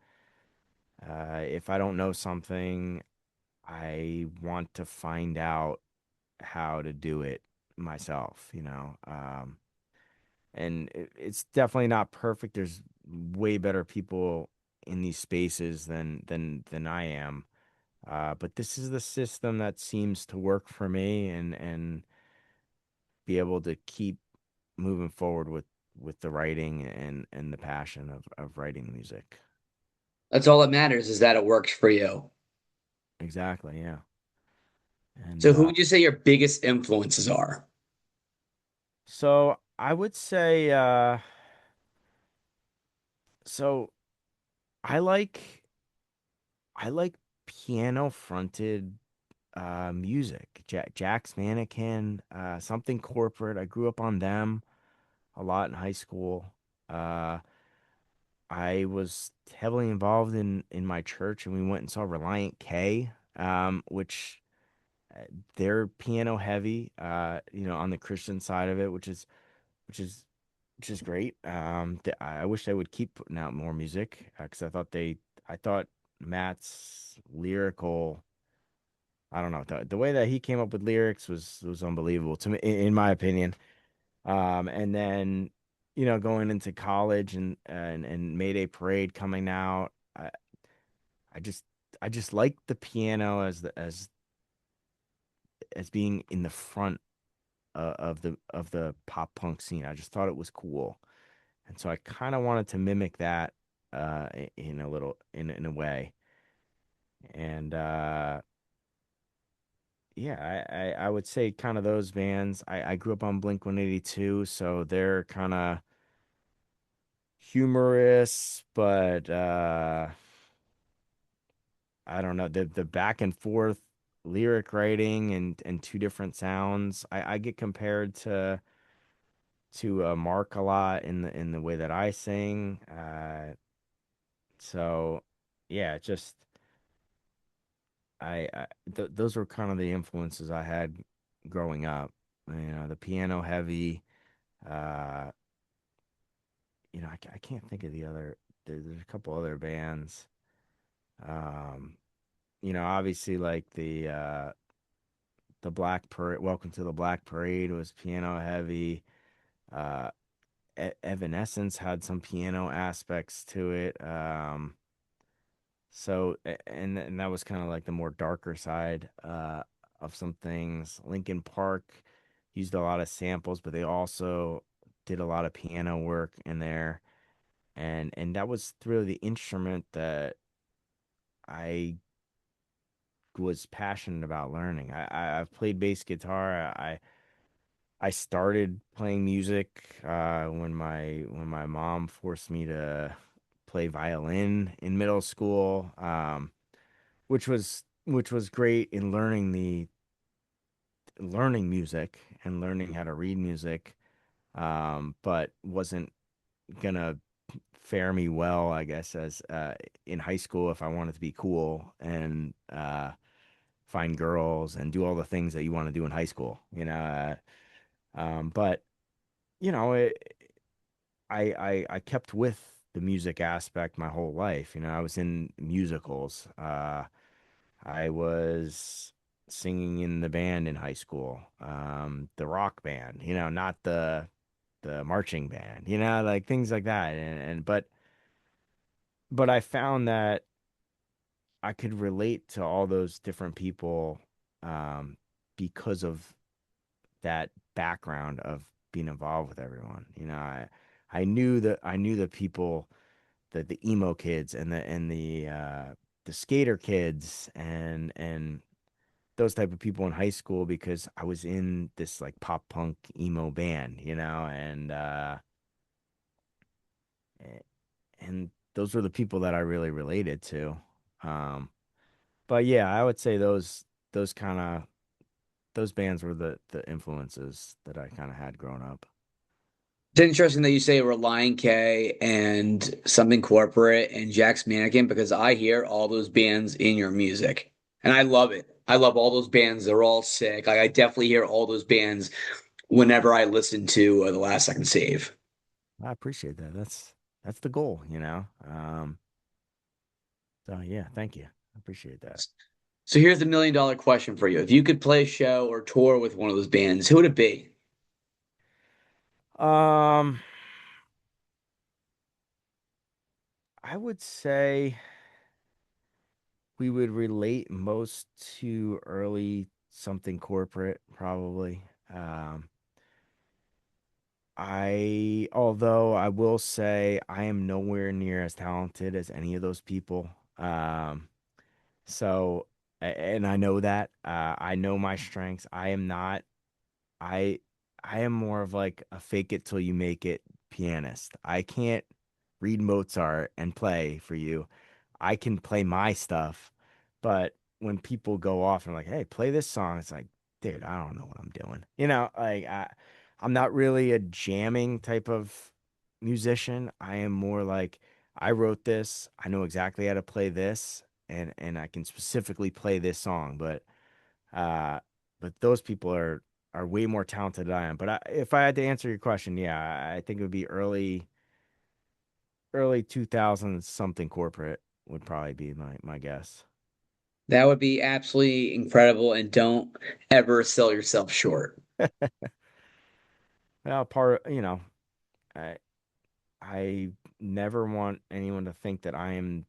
[SPEAKER 2] if I don't know something, I want to find out how to do it myself, you know. And it's definitely not perfect. There's way better people in these spaces than I am. But this is the system that seems to work for me and be able to keep moving forward with the writing and the passion of writing music.
[SPEAKER 1] That's all that matters is that it works for you.
[SPEAKER 2] Exactly, yeah. And
[SPEAKER 1] So who would you say your biggest influences are?
[SPEAKER 2] so I would say so I like I like piano fronted music. Jack's Mannequin, something corporate. I grew up on them a lot in high school. Uh I was heavily involved in my church, and we went and saw Reliant K, which uh, they're piano heavy, on the Christian side of it, which is which is great. I wish they would keep putting out more music because I thought Matt's lyrical. I don't know the way that he came up with lyrics was unbelievable to me, in my opinion. And then, going into college and Mayday Parade coming out, I just I just like the piano as being in the front of the pop punk scene. I just thought it was cool, and so I kind of wanted to mimic that in in a way. And yeah, I would say kind of those bands. I grew up on Blink 182, so they're kind of humorous, but I don't know the back and forth lyric writing and two different sounds. I get compared to Mark a lot in the way that I sing. So yeah, just I th those were kind of the influences I had growing up. The piano heavy. Uh, I can't think of the other. There's a couple other bands. Um, obviously like the Black Parade. Welcome to the Black Parade was piano heavy. Uh, Evanescence had some piano aspects to it. And that was kind of like the more darker side of some things. Linkin Park used a lot of samples, but they also did a lot of piano work in there. And that was really the instrument that I was passionate about learning. I've played bass guitar. I started playing music when my mom forced me to play violin in middle school, which was great in learning music and learning how to read music, but wasn't gonna fare me well, I guess, as in high school if I wanted to be cool and find girls and do all the things that you want to do in high school, but you know, it, I kept with the music aspect my whole life. I was in musicals. I was singing in the band in high school, the rock band. Not the marching band. Like things like that. But I found that I could relate to all those different people um, because of that background of being involved with everyone. I knew the people, the emo kids and the skater kids and those type of people in high school because I was in this like pop punk emo band, a- and those were the people that I really related to. Um, but yeah, I would say those kind of those bands were the influences that I kind of had growing up.
[SPEAKER 1] It's interesting that you say Reliant K and Something Corporate and Jack's Mannequin because I hear all those bands in your music and I love it. I love all those bands. They're all sick. Like, I definitely hear all those bands whenever I listen to The Last Second Save.
[SPEAKER 2] I appreciate that. That's the goal, So yeah, thank you. I appreciate that.
[SPEAKER 1] So here's the $1 million question for you. If you could play a show or tour with one of those bands, who would it be?
[SPEAKER 2] Um, I would say we would relate most to early something corporate, probably. Um, although I will say I am nowhere near as talented as any of those people. Um, so, and I know that, I know my strengths. I I am more of like a fake it till you make it pianist. I can't read Mozart and play for you. I can play my stuff, but when people go off and like, "Hey, play this song," it's like, dude, I don't know what I'm doing. I'm not really a jamming type of musician. I am more like I wrote this, I know exactly how to play this, and I can specifically play this song, uh, but those people are way more talented than I am. But if I had to answer your question, yeah, I think it would be early 2000s something corporate would probably be my guess.
[SPEAKER 1] That would be absolutely incredible, and don't ever sell yourself short.
[SPEAKER 2] Well, I I never want anyone to think that I am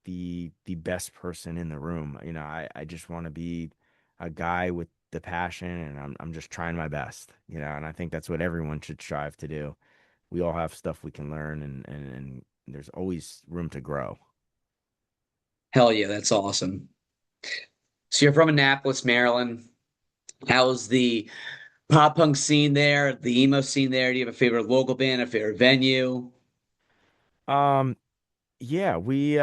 [SPEAKER 2] the best person in the room. I just want to be a guy with the passion, and I'm just trying my best, and I think that's what everyone should strive to do. We all have stuff we can learn, and there's always room to grow.
[SPEAKER 1] Hell yeah, that's awesome. So you're from Annapolis, Maryland. How's the pop punk scene there, the emo scene there? Do you have a favorite local band, a favorite venue?
[SPEAKER 2] Um, yeah, we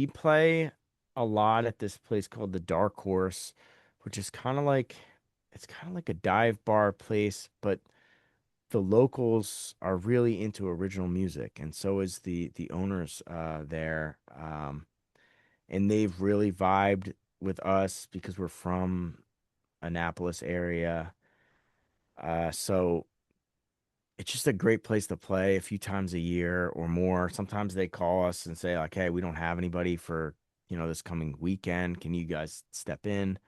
[SPEAKER 2] play a lot at this place called the Dark Horse, which is it's kind of like a dive bar place, but the locals are really into original music, and so is the owners there. And they've really vibed with us because we're from Annapolis area. So it's just a great place to play a few times a year or more. Sometimes they call us and say like, "Hey, we don't have anybody for, this coming weekend. Can you guys step in?"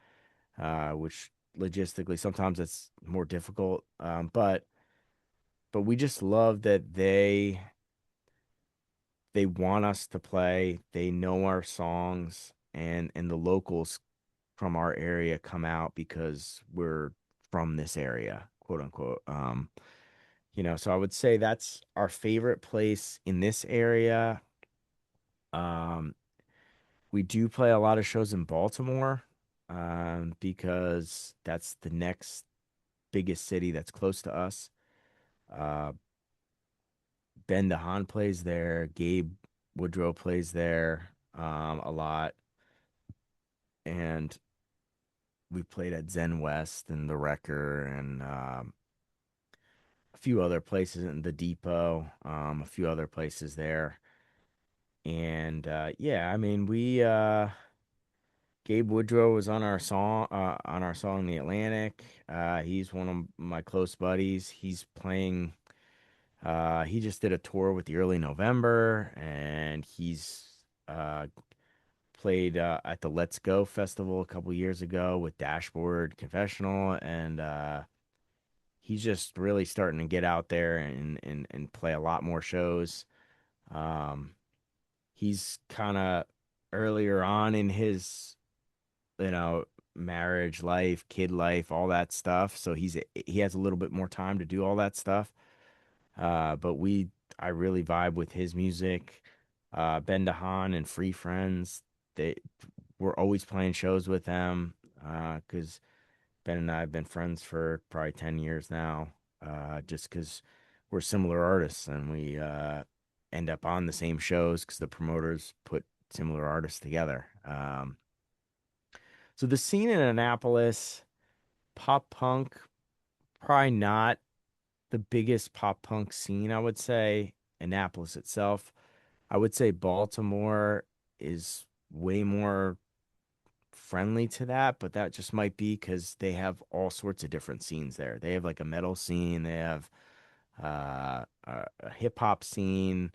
[SPEAKER 2] Which logistically sometimes it's more difficult. But we just love that they want us to play. They know our songs, and the locals from our area come out because we're from this area, quote unquote. So I would say that's our favorite place in this area. Um, we do play a lot of shows in Baltimore, because that's the next biggest city that's close to us. Uh, Ben DeHaan plays there. Gabe Woodrow plays there, a lot. And we played at Zen West and the Wrecker and a few other places in the Depot, a few other places there. And yeah, I mean, we Gabe Woodrow was on our song The Atlantic. He's one of my close buddies. He just did a tour with the Early November, and he's uh played at the Let's Go festival a couple years ago with Dashboard Confessional, and he's just really starting to get out there and play a lot more shows. Um, he's kind of earlier on in his you know, marriage life, kid life, all that stuff. So he has a little bit more time to do all that stuff. But I really vibe with his music. Ben DeHaan and Free Friends, they we're always playing shows with them. Because Ben and I have been friends for probably 10 years now. Just because we're similar artists and we end up on the same shows because the promoters put similar artists together. So the scene in Annapolis, pop punk, probably not the biggest pop punk scene, I would say. Annapolis itself. I would say Baltimore is way more friendly to that, but that just might be because they have all sorts of different scenes there. They have like a metal scene, they have a hip hop scene,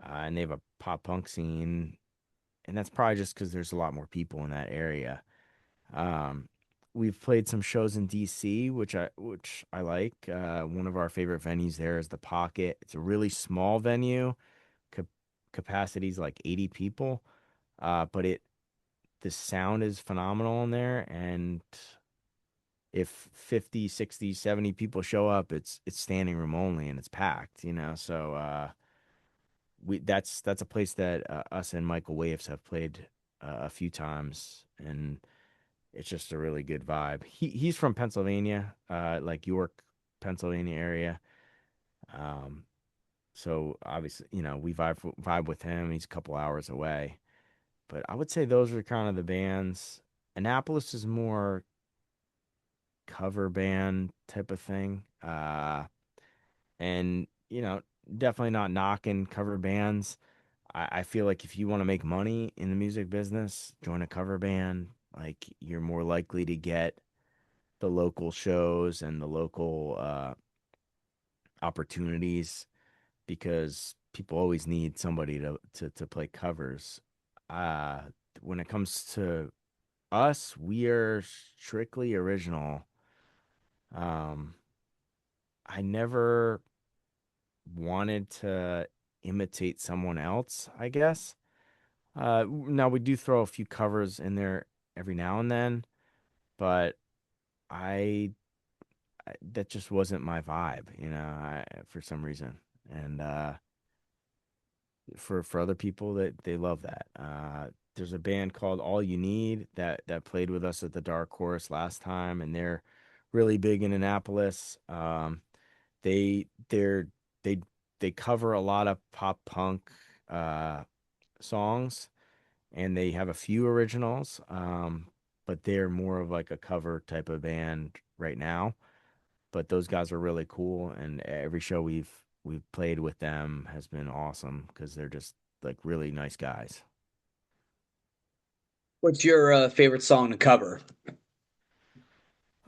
[SPEAKER 2] and they have a pop punk scene. And that's probably just because there's a lot more people in that area. Um, we've played some shows in DC, which I like. One of our favorite venues there is the Pocket. It's a really small venue. Cap Capacity's like 80 people. But the sound is phenomenal in there, and if 50, 60, 70 people show up, it's standing room only and it's packed, you know. So we that's a place that us and Michael Waves have played a few times, and it's just a really good vibe. He's from Pennsylvania, like York, Pennsylvania area. Um, so obviously, you know, we vibe with him. He's a couple hours away, but I would say those are kind of the bands. Annapolis is more cover band type of thing. And you know, definitely not knocking cover bands. I feel like if you want to make money in the music business, join a cover band. Like you're more likely to get the local shows and the local opportunities because people always need somebody to play covers. Uh, when it comes to us, we are strictly original. Um, I never wanted to imitate someone else, I guess. Now we do throw a few covers in there every now and then, but I, that just wasn't my vibe, you know, for some reason. And for other people that they love that. There's a band called All You Need that played with us at the Dark Horse last time, and they're really big in Annapolis. They they're they they cover a lot of pop punk uh songs, and they have a few originals, but they're more of like a cover type of band right now. But those guys are really cool, and every show we've played with them has been awesome because they're just like really nice guys.
[SPEAKER 1] What's your favorite song to cover?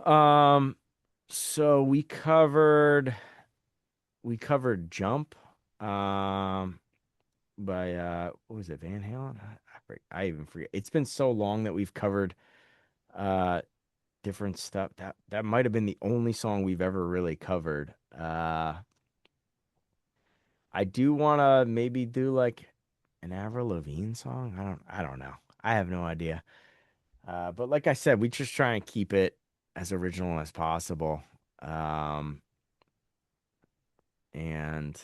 [SPEAKER 2] Um, so we covered Jump, um, by what was it, Van Halen? I even forget. It's been so long that we've covered uh different stuff. That might have been the only song we've ever really covered. I do want to maybe do like an Avril Lavigne song. I don't know. I have no idea. But like I said, we just try and keep it as original as possible. Um, and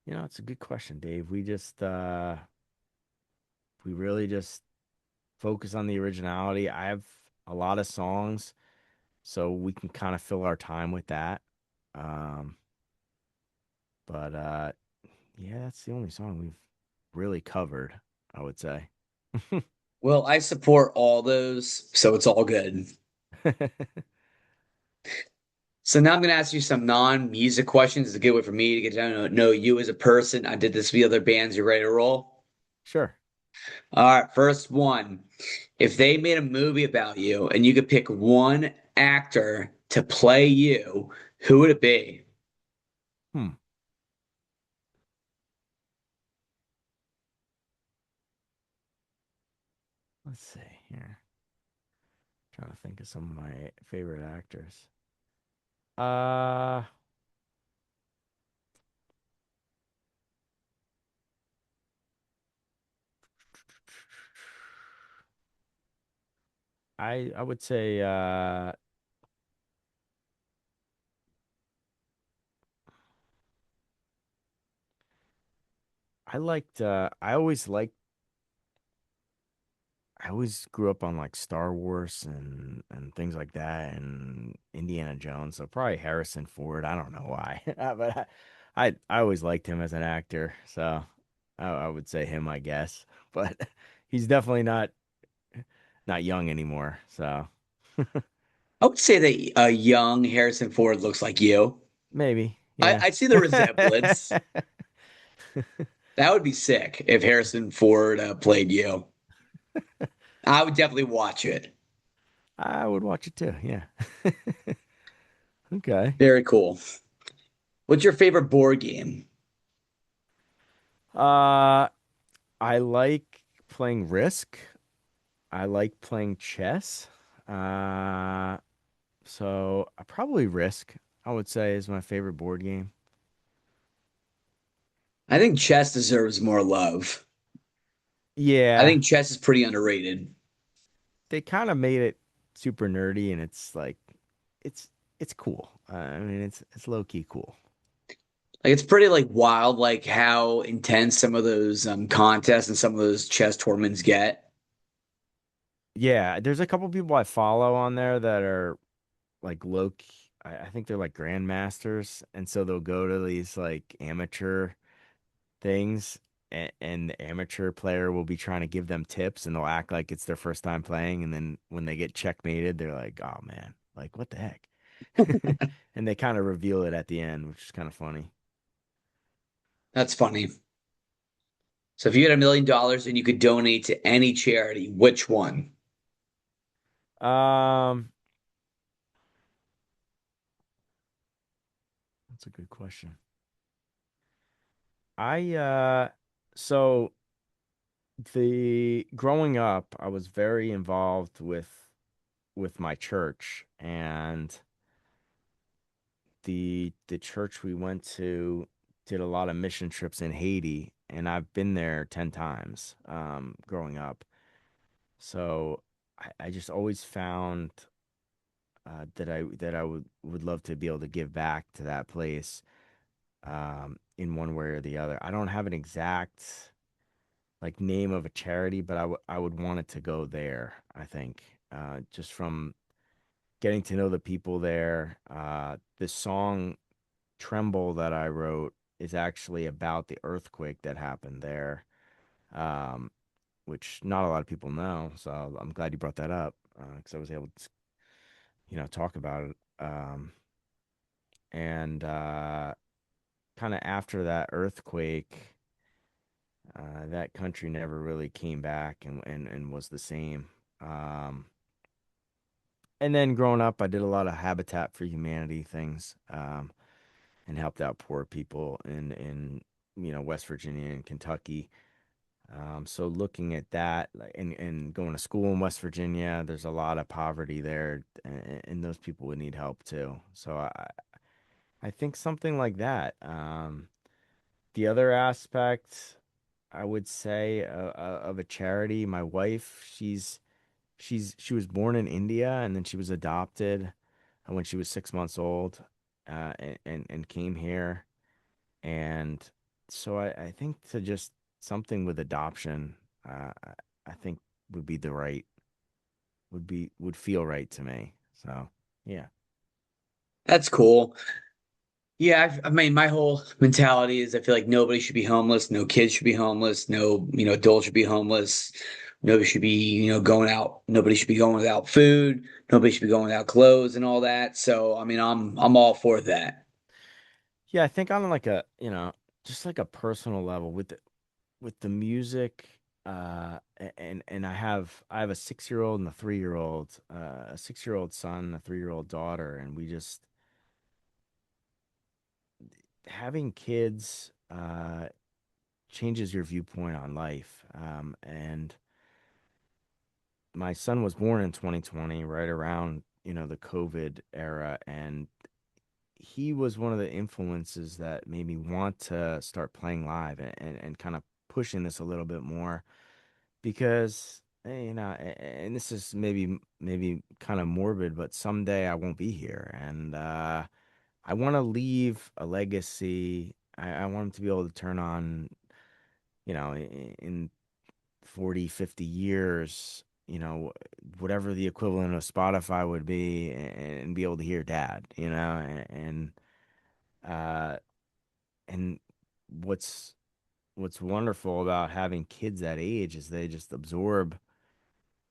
[SPEAKER 2] you know, it's a good question, Dave. We really just focus on the originality. I have a lot of songs, so we can kind of fill our time with that. Um, but yeah, that's the only song we've really covered, I would say.
[SPEAKER 1] Well, I support all those, so it's all good. So now I'm going to ask you some non-music questions. It's a good way for me to get to know you as a person. I did this with the other bands. You ready to roll?
[SPEAKER 2] Sure.
[SPEAKER 1] All right, first one. If they made a movie about you and you could pick one actor to play you, who would it be?
[SPEAKER 2] Hmm. Let's see here. Trying to think of some of my favorite actors. Uh, I would say I always grew up on like Star Wars and things like that and Indiana Jones. So probably Harrison Ford. I don't know why, but I always liked him as an actor. So I would say him, I guess. But he's definitely not young anymore. So
[SPEAKER 1] I would say that a young Harrison Ford looks like you.
[SPEAKER 2] maybe,
[SPEAKER 1] I,
[SPEAKER 2] yeah.
[SPEAKER 1] I see the resemblance. That would be sick if Harrison Ford played you. I would definitely watch it.
[SPEAKER 2] I would watch it too. Yeah. Okay.
[SPEAKER 1] Very cool. What's your favorite board game?
[SPEAKER 2] Uh, I like playing Risk. I like playing chess. Uh, so I probably Risk, I would say, is my favorite board game.
[SPEAKER 1] I think chess deserves more love. I
[SPEAKER 2] Yeah,
[SPEAKER 1] think chess is pretty underrated.
[SPEAKER 2] they kind of made it super nerdy, and it's like it's it's cool. I mean, it's low key cool.
[SPEAKER 1] Like it's pretty like wild, like how intense some of those contests and some of those chess tournaments get.
[SPEAKER 2] Yeah, there's a couple people I follow on there that are like low key. I think they're like grandmasters, and so they'll go to these like amateur things, and the amateur player will be trying to give them tips, and they'll act like it's their first time playing, and then when they get checkmated, they're like, "Oh man, like what the heck?" And they kind of reveal it at the end, which is kind of funny.
[SPEAKER 1] That's funny. So if you had $1 million and you could donate to any charity, which one?
[SPEAKER 2] Um, that's a good question. I so the growing up, I was very involved with my church, and the church we went to did a lot of mission trips in Haiti, and I've been there 10 times growing up. So I just always found that I would love to be able to give back to that place in one way or the other. I don't have an exact like name of a charity, but I would want it to go there, I think. Just from getting to know the people there. The song Tremble that I wrote is actually about the earthquake that happened there, um, which not a lot of people know. So I'm glad you brought that up because I was able to, talk about it. And kind of after that earthquake, that country never really came back and was the same. Um, and then growing up, I did a lot of Habitat for Humanity things and helped out poor people in West Virginia and Kentucky. So looking at that and going to school in West Virginia, there's a lot of poverty there, and those people would need help too. So I think something like that. The other aspect I would say of a charity, my wife, she was born in India and then she was adopted when she was 6 months old, and came here. And so I think to just something with adoption, I think would be the right would feel right to me. So yeah.
[SPEAKER 1] That's cool. Yeah, I mean, my whole mentality is I feel like nobody should be homeless. No kids should be homeless. No, adults should be homeless. Nobody should be, going out. Nobody should be going without food. Nobody should be going without clothes and all that. So, I mean, I'm all for that.
[SPEAKER 2] Yeah, I think on like a, just like a personal level with the music, and I have a 6-year-old and a 3-year-old, a 6-year-old son, and a 3-year-old daughter, and we just having kids changes your viewpoint on life. And my son was born in 2020, right around, the COVID era, and he was one of the influences that made me want to start playing live and kind of pushing this a little bit more because and this is maybe kind of morbid, but someday I won't be here, and I want to leave a legacy. I want them to be able to turn on, in 40, 50 years, whatever the equivalent of Spotify would be, and be able to hear dad, uh, and what's wonderful about having kids that age is they just absorb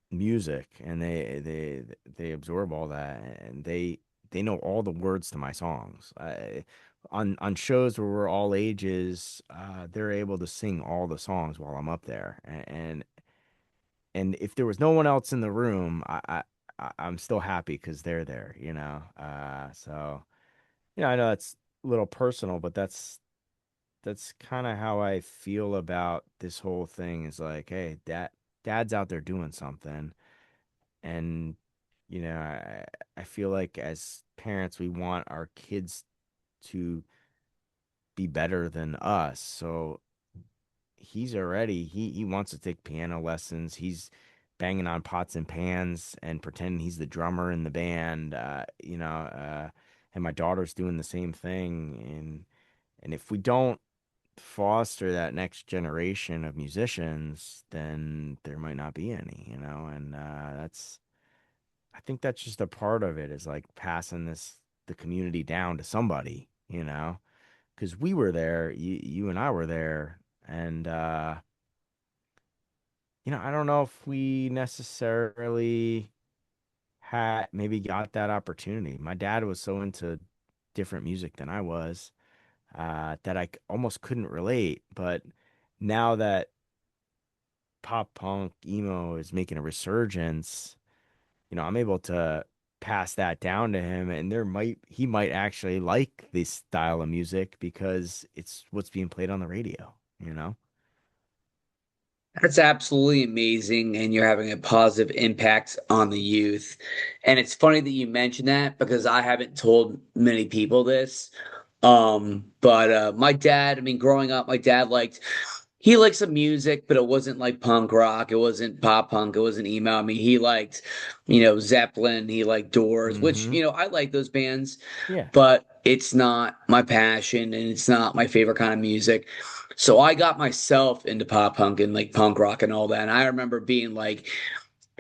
[SPEAKER 2] music, and they absorb all that, and they know all the words to my songs. On shows where we're all ages, they're able to sing all the songs while I'm up there, and if there was no one else in the room, I'm still happy because they're there, so I know that's a little personal, but that's kind of how I feel about this whole thing. Is like, hey, dad's out there doing something, and I feel like as parents, we want our kids to be better than us. So he wants to take piano lessons. He's banging on pots and pans and pretending he's the drummer in the band. And my daughter's doing the same thing. And if we don't foster that next generation of musicians, then there might not be any, and I think that's just a part of it, is like passing the community down to somebody, because we were there, you and I were there, and I don't know if we necessarily had maybe got that opportunity. My dad was so into different music than I was, that almost couldn't relate. But now that pop punk emo is making a resurgence, I'm able to pass that down to him, and he might actually like this style of music because it's what's being played on the radio.
[SPEAKER 1] That's absolutely amazing, and you're having a positive impact on the youth. And it's funny that you mentioned that because I haven't told many people this. But my dad, I mean, growing up, my dad he liked some music, but it wasn't like punk rock, it wasn't pop punk, it wasn't emo. I mean, he liked, Zeppelin, he liked Doors, which,
[SPEAKER 2] Hmm.
[SPEAKER 1] I like those bands,
[SPEAKER 2] Yeah.
[SPEAKER 1] but it's not my passion and it's not my favorite kind of music. So I got myself into pop punk and like punk rock and all that. And I remember being like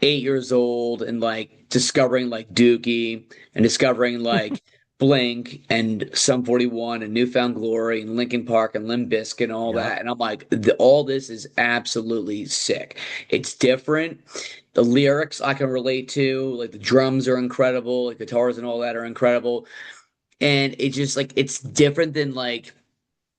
[SPEAKER 1] 8 years old and like discovering like Dookie and discovering like Blink and Sum 41 and Newfound Glory and Linkin Park and Limp Bizkit and all
[SPEAKER 2] Yep.
[SPEAKER 1] that. And I'm like, all this is absolutely sick. It's different. The lyrics I can relate to, like the drums are incredible, like guitars and all that are incredible. And it just like it's different than like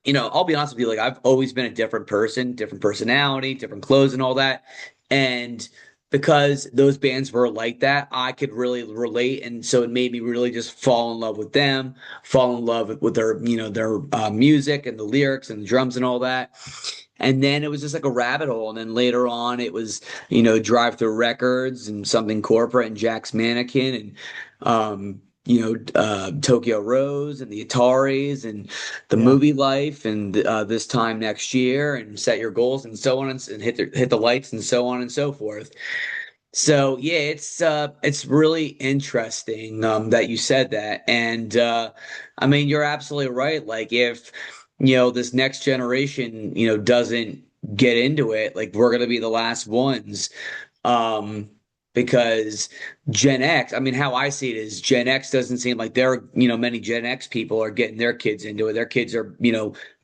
[SPEAKER 1] I'll be honest with you, like I've always been a different person, different personality, different clothes and all that. And because those bands were like that, I could really relate. And so it made me really just fall in love with them, fall in love with their music and the lyrics and the drums and all that. And then it was just like a rabbit hole. And then later on, it was, Drive Through Records and Something Corporate and Jack's Mannequin and, Tokyo Rose and the Ataris and the
[SPEAKER 2] Yeah.
[SPEAKER 1] movie life and this time next year and set your goals and so on and hit the lights and so on and so forth. So yeah, it's really interesting that you said that, and I mean you're absolutely right. Like if this next generation doesn't get into it, like we're gonna be the last ones um, because Gen X, I mean, how I see it is Gen X doesn't seem like many Gen X people are getting their kids into it. Their kids are,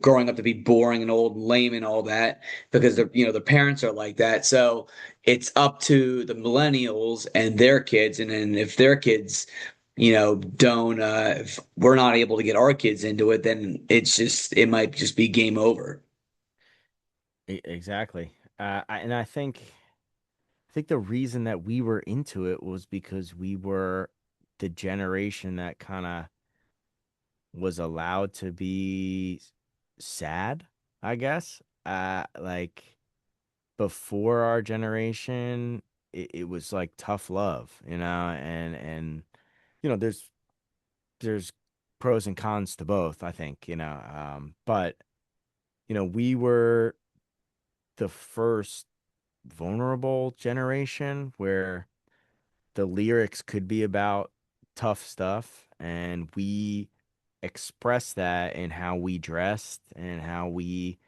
[SPEAKER 1] growing up to be boring and old and lame and all that because their parents are like that. So it's up to the millennials and their kids. And then if their kids, don't, if we're not able to get our kids into it, then it might just be game over.
[SPEAKER 2] Exactly. And I think the reason that we were into it was because we were the generation that kind of was allowed to be sad, I guess. Like before our generation, it was like tough love, and there's pros and cons to both, I think, but we were the first. vulnerable generation where the lyrics could be about tough stuff, and we express that in how we dressed and how we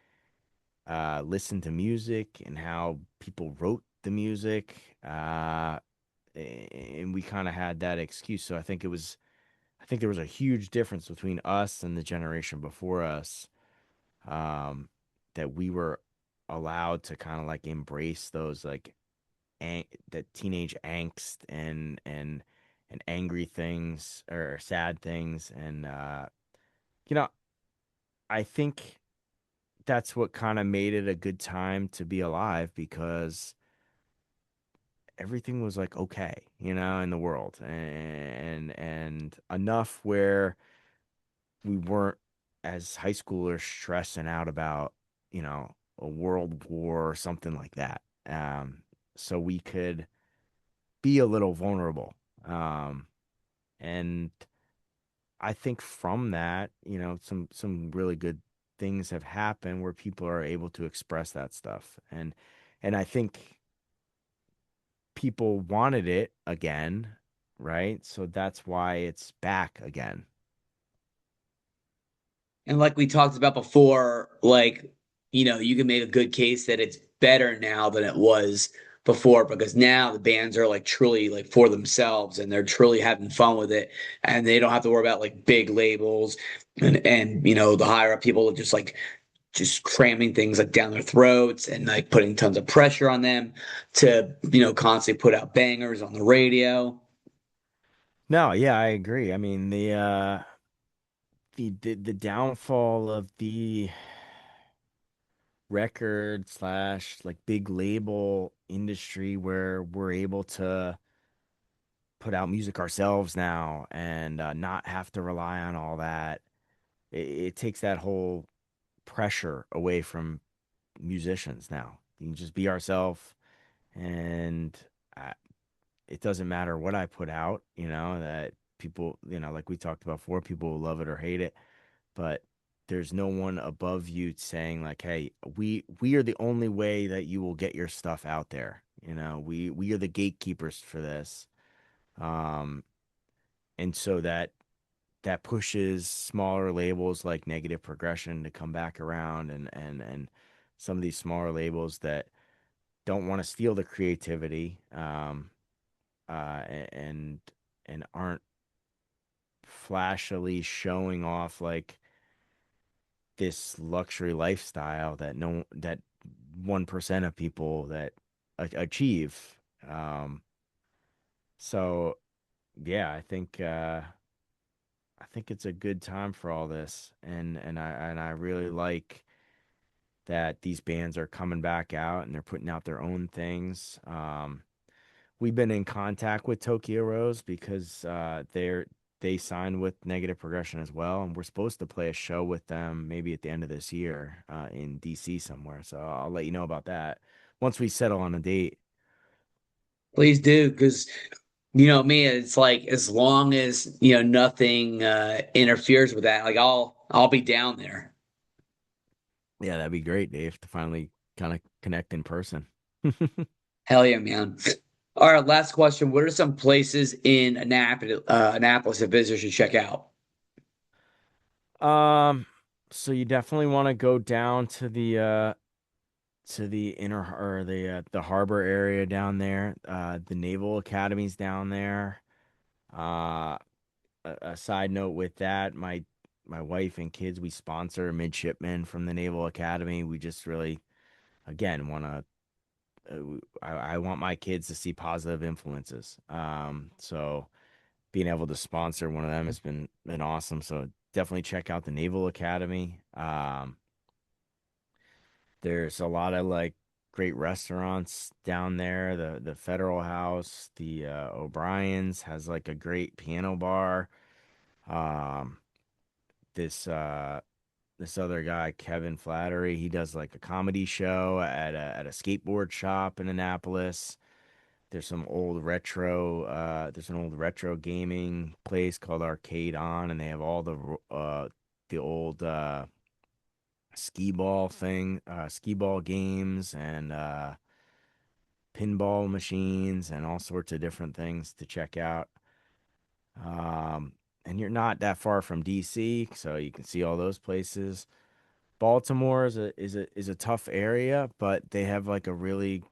[SPEAKER 2] listened to music and how people wrote the music. And we kind of had that excuse. So I think there was a huge difference between us and the generation before us, um, that we were allowed to kind of like embrace those like that teenage angst and angry things or sad things. And you know, I think that's what kind of made it a good time to be alive, because everything was like okay, in the world, and enough where we weren't as high schoolers stressing out about, a world war or something like that. So we could be a little vulnerable. And I think from that, some really good things have happened where people are able to express that stuff. And I think people wanted it again, right? So that's why it's back again.
[SPEAKER 1] And like we talked about before, like, you can make a good case that it's better now than it was before because now the bands are like truly like for themselves and they're truly having fun with it and they don't have to worry about like big labels and the higher up people just cramming things like down their throats and like putting tons of pressure on them to constantly put out bangers on the radio.
[SPEAKER 2] No, yeah, I agree. I mean, the downfall of the record slash like big label industry where we're able to put out music ourselves now and not have to rely on all that. It takes that whole pressure away from musicians now. You can just be ourselves, and I, it doesn't matter what I put out, that people, like we talked about before, people will love it or hate it, but there's no one above you saying like, "Hey, we are the only way that you will get your stuff out there." We are the gatekeepers for this. Um, and so that pushes smaller labels like Negative Progression to come back around, and some of these smaller labels that don't want to steal the creativity, and aren't flashily showing off like this luxury lifestyle that 1% of people that achieve. Um, so yeah, I think it's a good time for all this, and I really like that these bands are coming back out and they're putting out their own things. We've been in contact with Tokyo Rose because they signed with Negative Progression as well, and we're supposed to play a show with them maybe at the end of this year in DC somewhere. So I'll let you know about that once we settle on a date.
[SPEAKER 1] Please do, because me, it's like as long as nothing interferes with that, like I'll be down there.
[SPEAKER 2] Yeah, that'd be great, Dave, to finally kind of connect in person.
[SPEAKER 1] Hell yeah, man. All right, last question. What are some places in Annapolis that visitors should check out?
[SPEAKER 2] Um, so you definitely want to go down to the inner or the harbor area down there. The Naval Academy's down there. Uh, a side note with that, my wife and kids, we sponsor midshipmen from the Naval Academy. We just really, again, want to. I want my kids to see positive influences. So being able to sponsor one of them has been awesome. So definitely check out the Naval Academy. There's a lot of like great restaurants down there. The Federal House, the O'Brien's has like a great piano bar. Um, this this other guy, Kevin Flattery, he does like a comedy show at a skateboard shop in Annapolis. There's an old retro gaming place called Arcade On, and they have all the old skee ball games, and pinball machines and all sorts of different things to check out. Um, and you're not that far from DC, so you can see all those places. Baltimore is a tough area, but they have like a really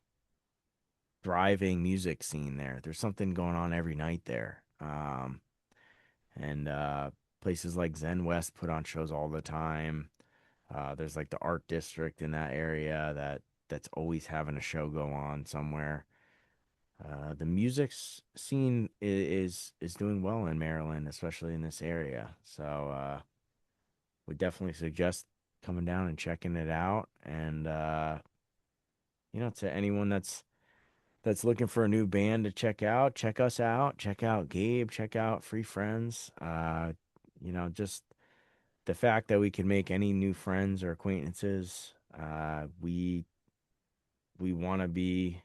[SPEAKER 2] thriving music scene there. There's something going on every night there. And Places like Zen West put on shows all the time. There's like the art district in that area that's always having a show go on somewhere. The scene is doing well in Maryland, especially in this area. So would definitely suggest coming down and checking it out. And to anyone that's looking for a new band to check out, check us out. Check out Gabe. Check out Free Friends. Just the fact that we can make any new friends or acquaintances. We want to be,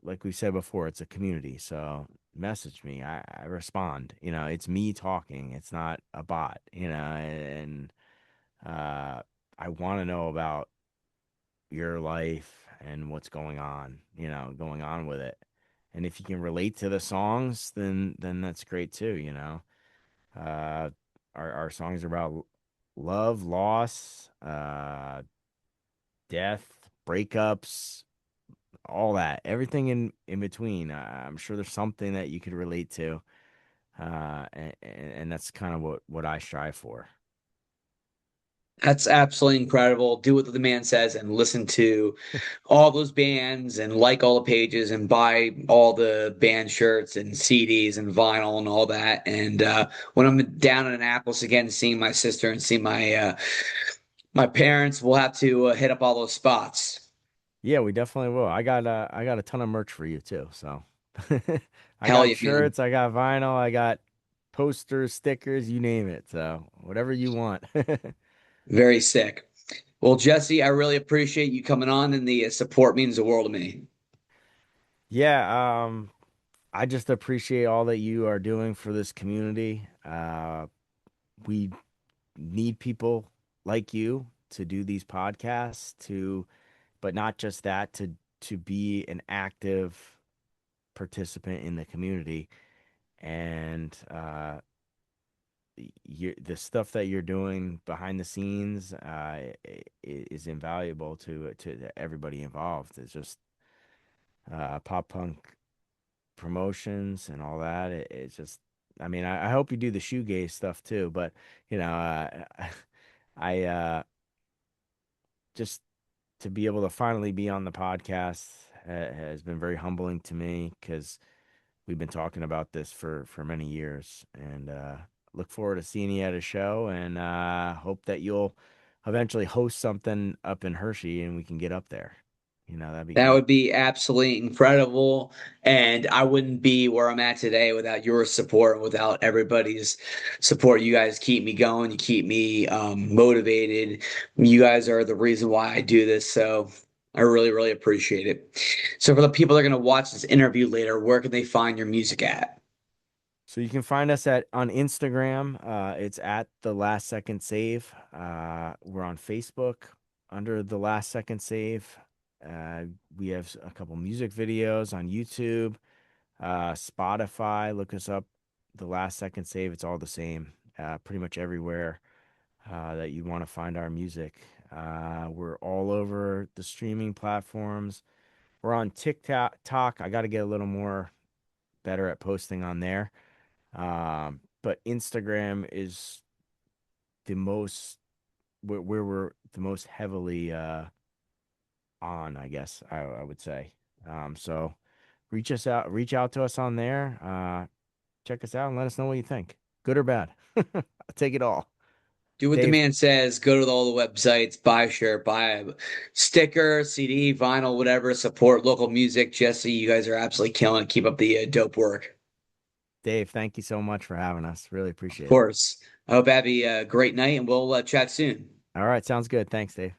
[SPEAKER 2] like we said before, it's a community. So message me. I respond. It's me talking. It's not a bot. And uh, I want to know about your life and what's going on with it. And if you can relate to the songs, then that's great too. Uh, our songs are about love, loss, death, breakups, all that, everything in between. I'm sure there's something that you could relate to, and that's kind of what I strive for.
[SPEAKER 1] That's absolutely incredible. Do what the man says and listen to all those bands and like all the pages and buy all the band shirts and CDs and vinyl and all that. And when I'm down in Annapolis again, seeing my sister and seeing my parents, we'll have to hit up all those spots.
[SPEAKER 2] Yeah, we definitely will. I got a ton of merch for you too. So I
[SPEAKER 1] Hell
[SPEAKER 2] got
[SPEAKER 1] yeah, man.
[SPEAKER 2] shirts, I got vinyl, I got posters, stickers, you name it. So whatever you want.
[SPEAKER 1] Very sick. Well, Jesse, I really appreciate you coming on, and the support means the world to me.
[SPEAKER 2] Yeah, I just appreciate all that you are doing for this community. We need people like you to do these podcasts, but not just that, to be an active participant in the community. And the stuff that you're doing behind the scenes is invaluable to everybody involved. It's just pop punk promotions and all that. It's just, I mean, I hope you do the shoegaze stuff too, but you know, I just to be able to finally be on the podcast has been very humbling to me because we've been talking about this for many years, and look forward to seeing you at a show, and hope that you'll eventually host something up in Hershey and we can get up there. That'd be
[SPEAKER 1] That
[SPEAKER 2] great.
[SPEAKER 1] would be absolutely incredible. And I wouldn't be where I'm at today without your support and without everybody's support. You guys keep me going. You keep me motivated. You guys are the reason why I do this. So I really, really appreciate it. So for the people that are going to watch this interview later, where can they find your music at?
[SPEAKER 2] So you can find us at on Instagram. It's at the Last Second Save. We're on Facebook under the Last Second Save. Uh, we have a couple music videos on YouTube, Spotify. Look us up, the Last Second Save. It's all the same. Pretty much everywhere that you want to find our music. We're all over the streaming platforms. We're on TikTok. I got to get a little more better at posting on there. But Instagram is the most where we're the most heavily on, I guess I would say. So reach out to us on there. Check us out and let us know what you think, good or bad. I'll take it all.
[SPEAKER 1] Do what the
[SPEAKER 2] Dave,
[SPEAKER 1] man says. Go to all the websites, buy a shirt, buy a sticker, CD, vinyl, whatever. Support local music. Jesse, you guys are absolutely killing it. Keep up the dope work.
[SPEAKER 2] Dave, thank you so much for having us. Really
[SPEAKER 1] Of
[SPEAKER 2] appreciate it.
[SPEAKER 1] course. I hope you have a great night and we'll chat soon.
[SPEAKER 2] All right, sounds good. Thanks, Dave.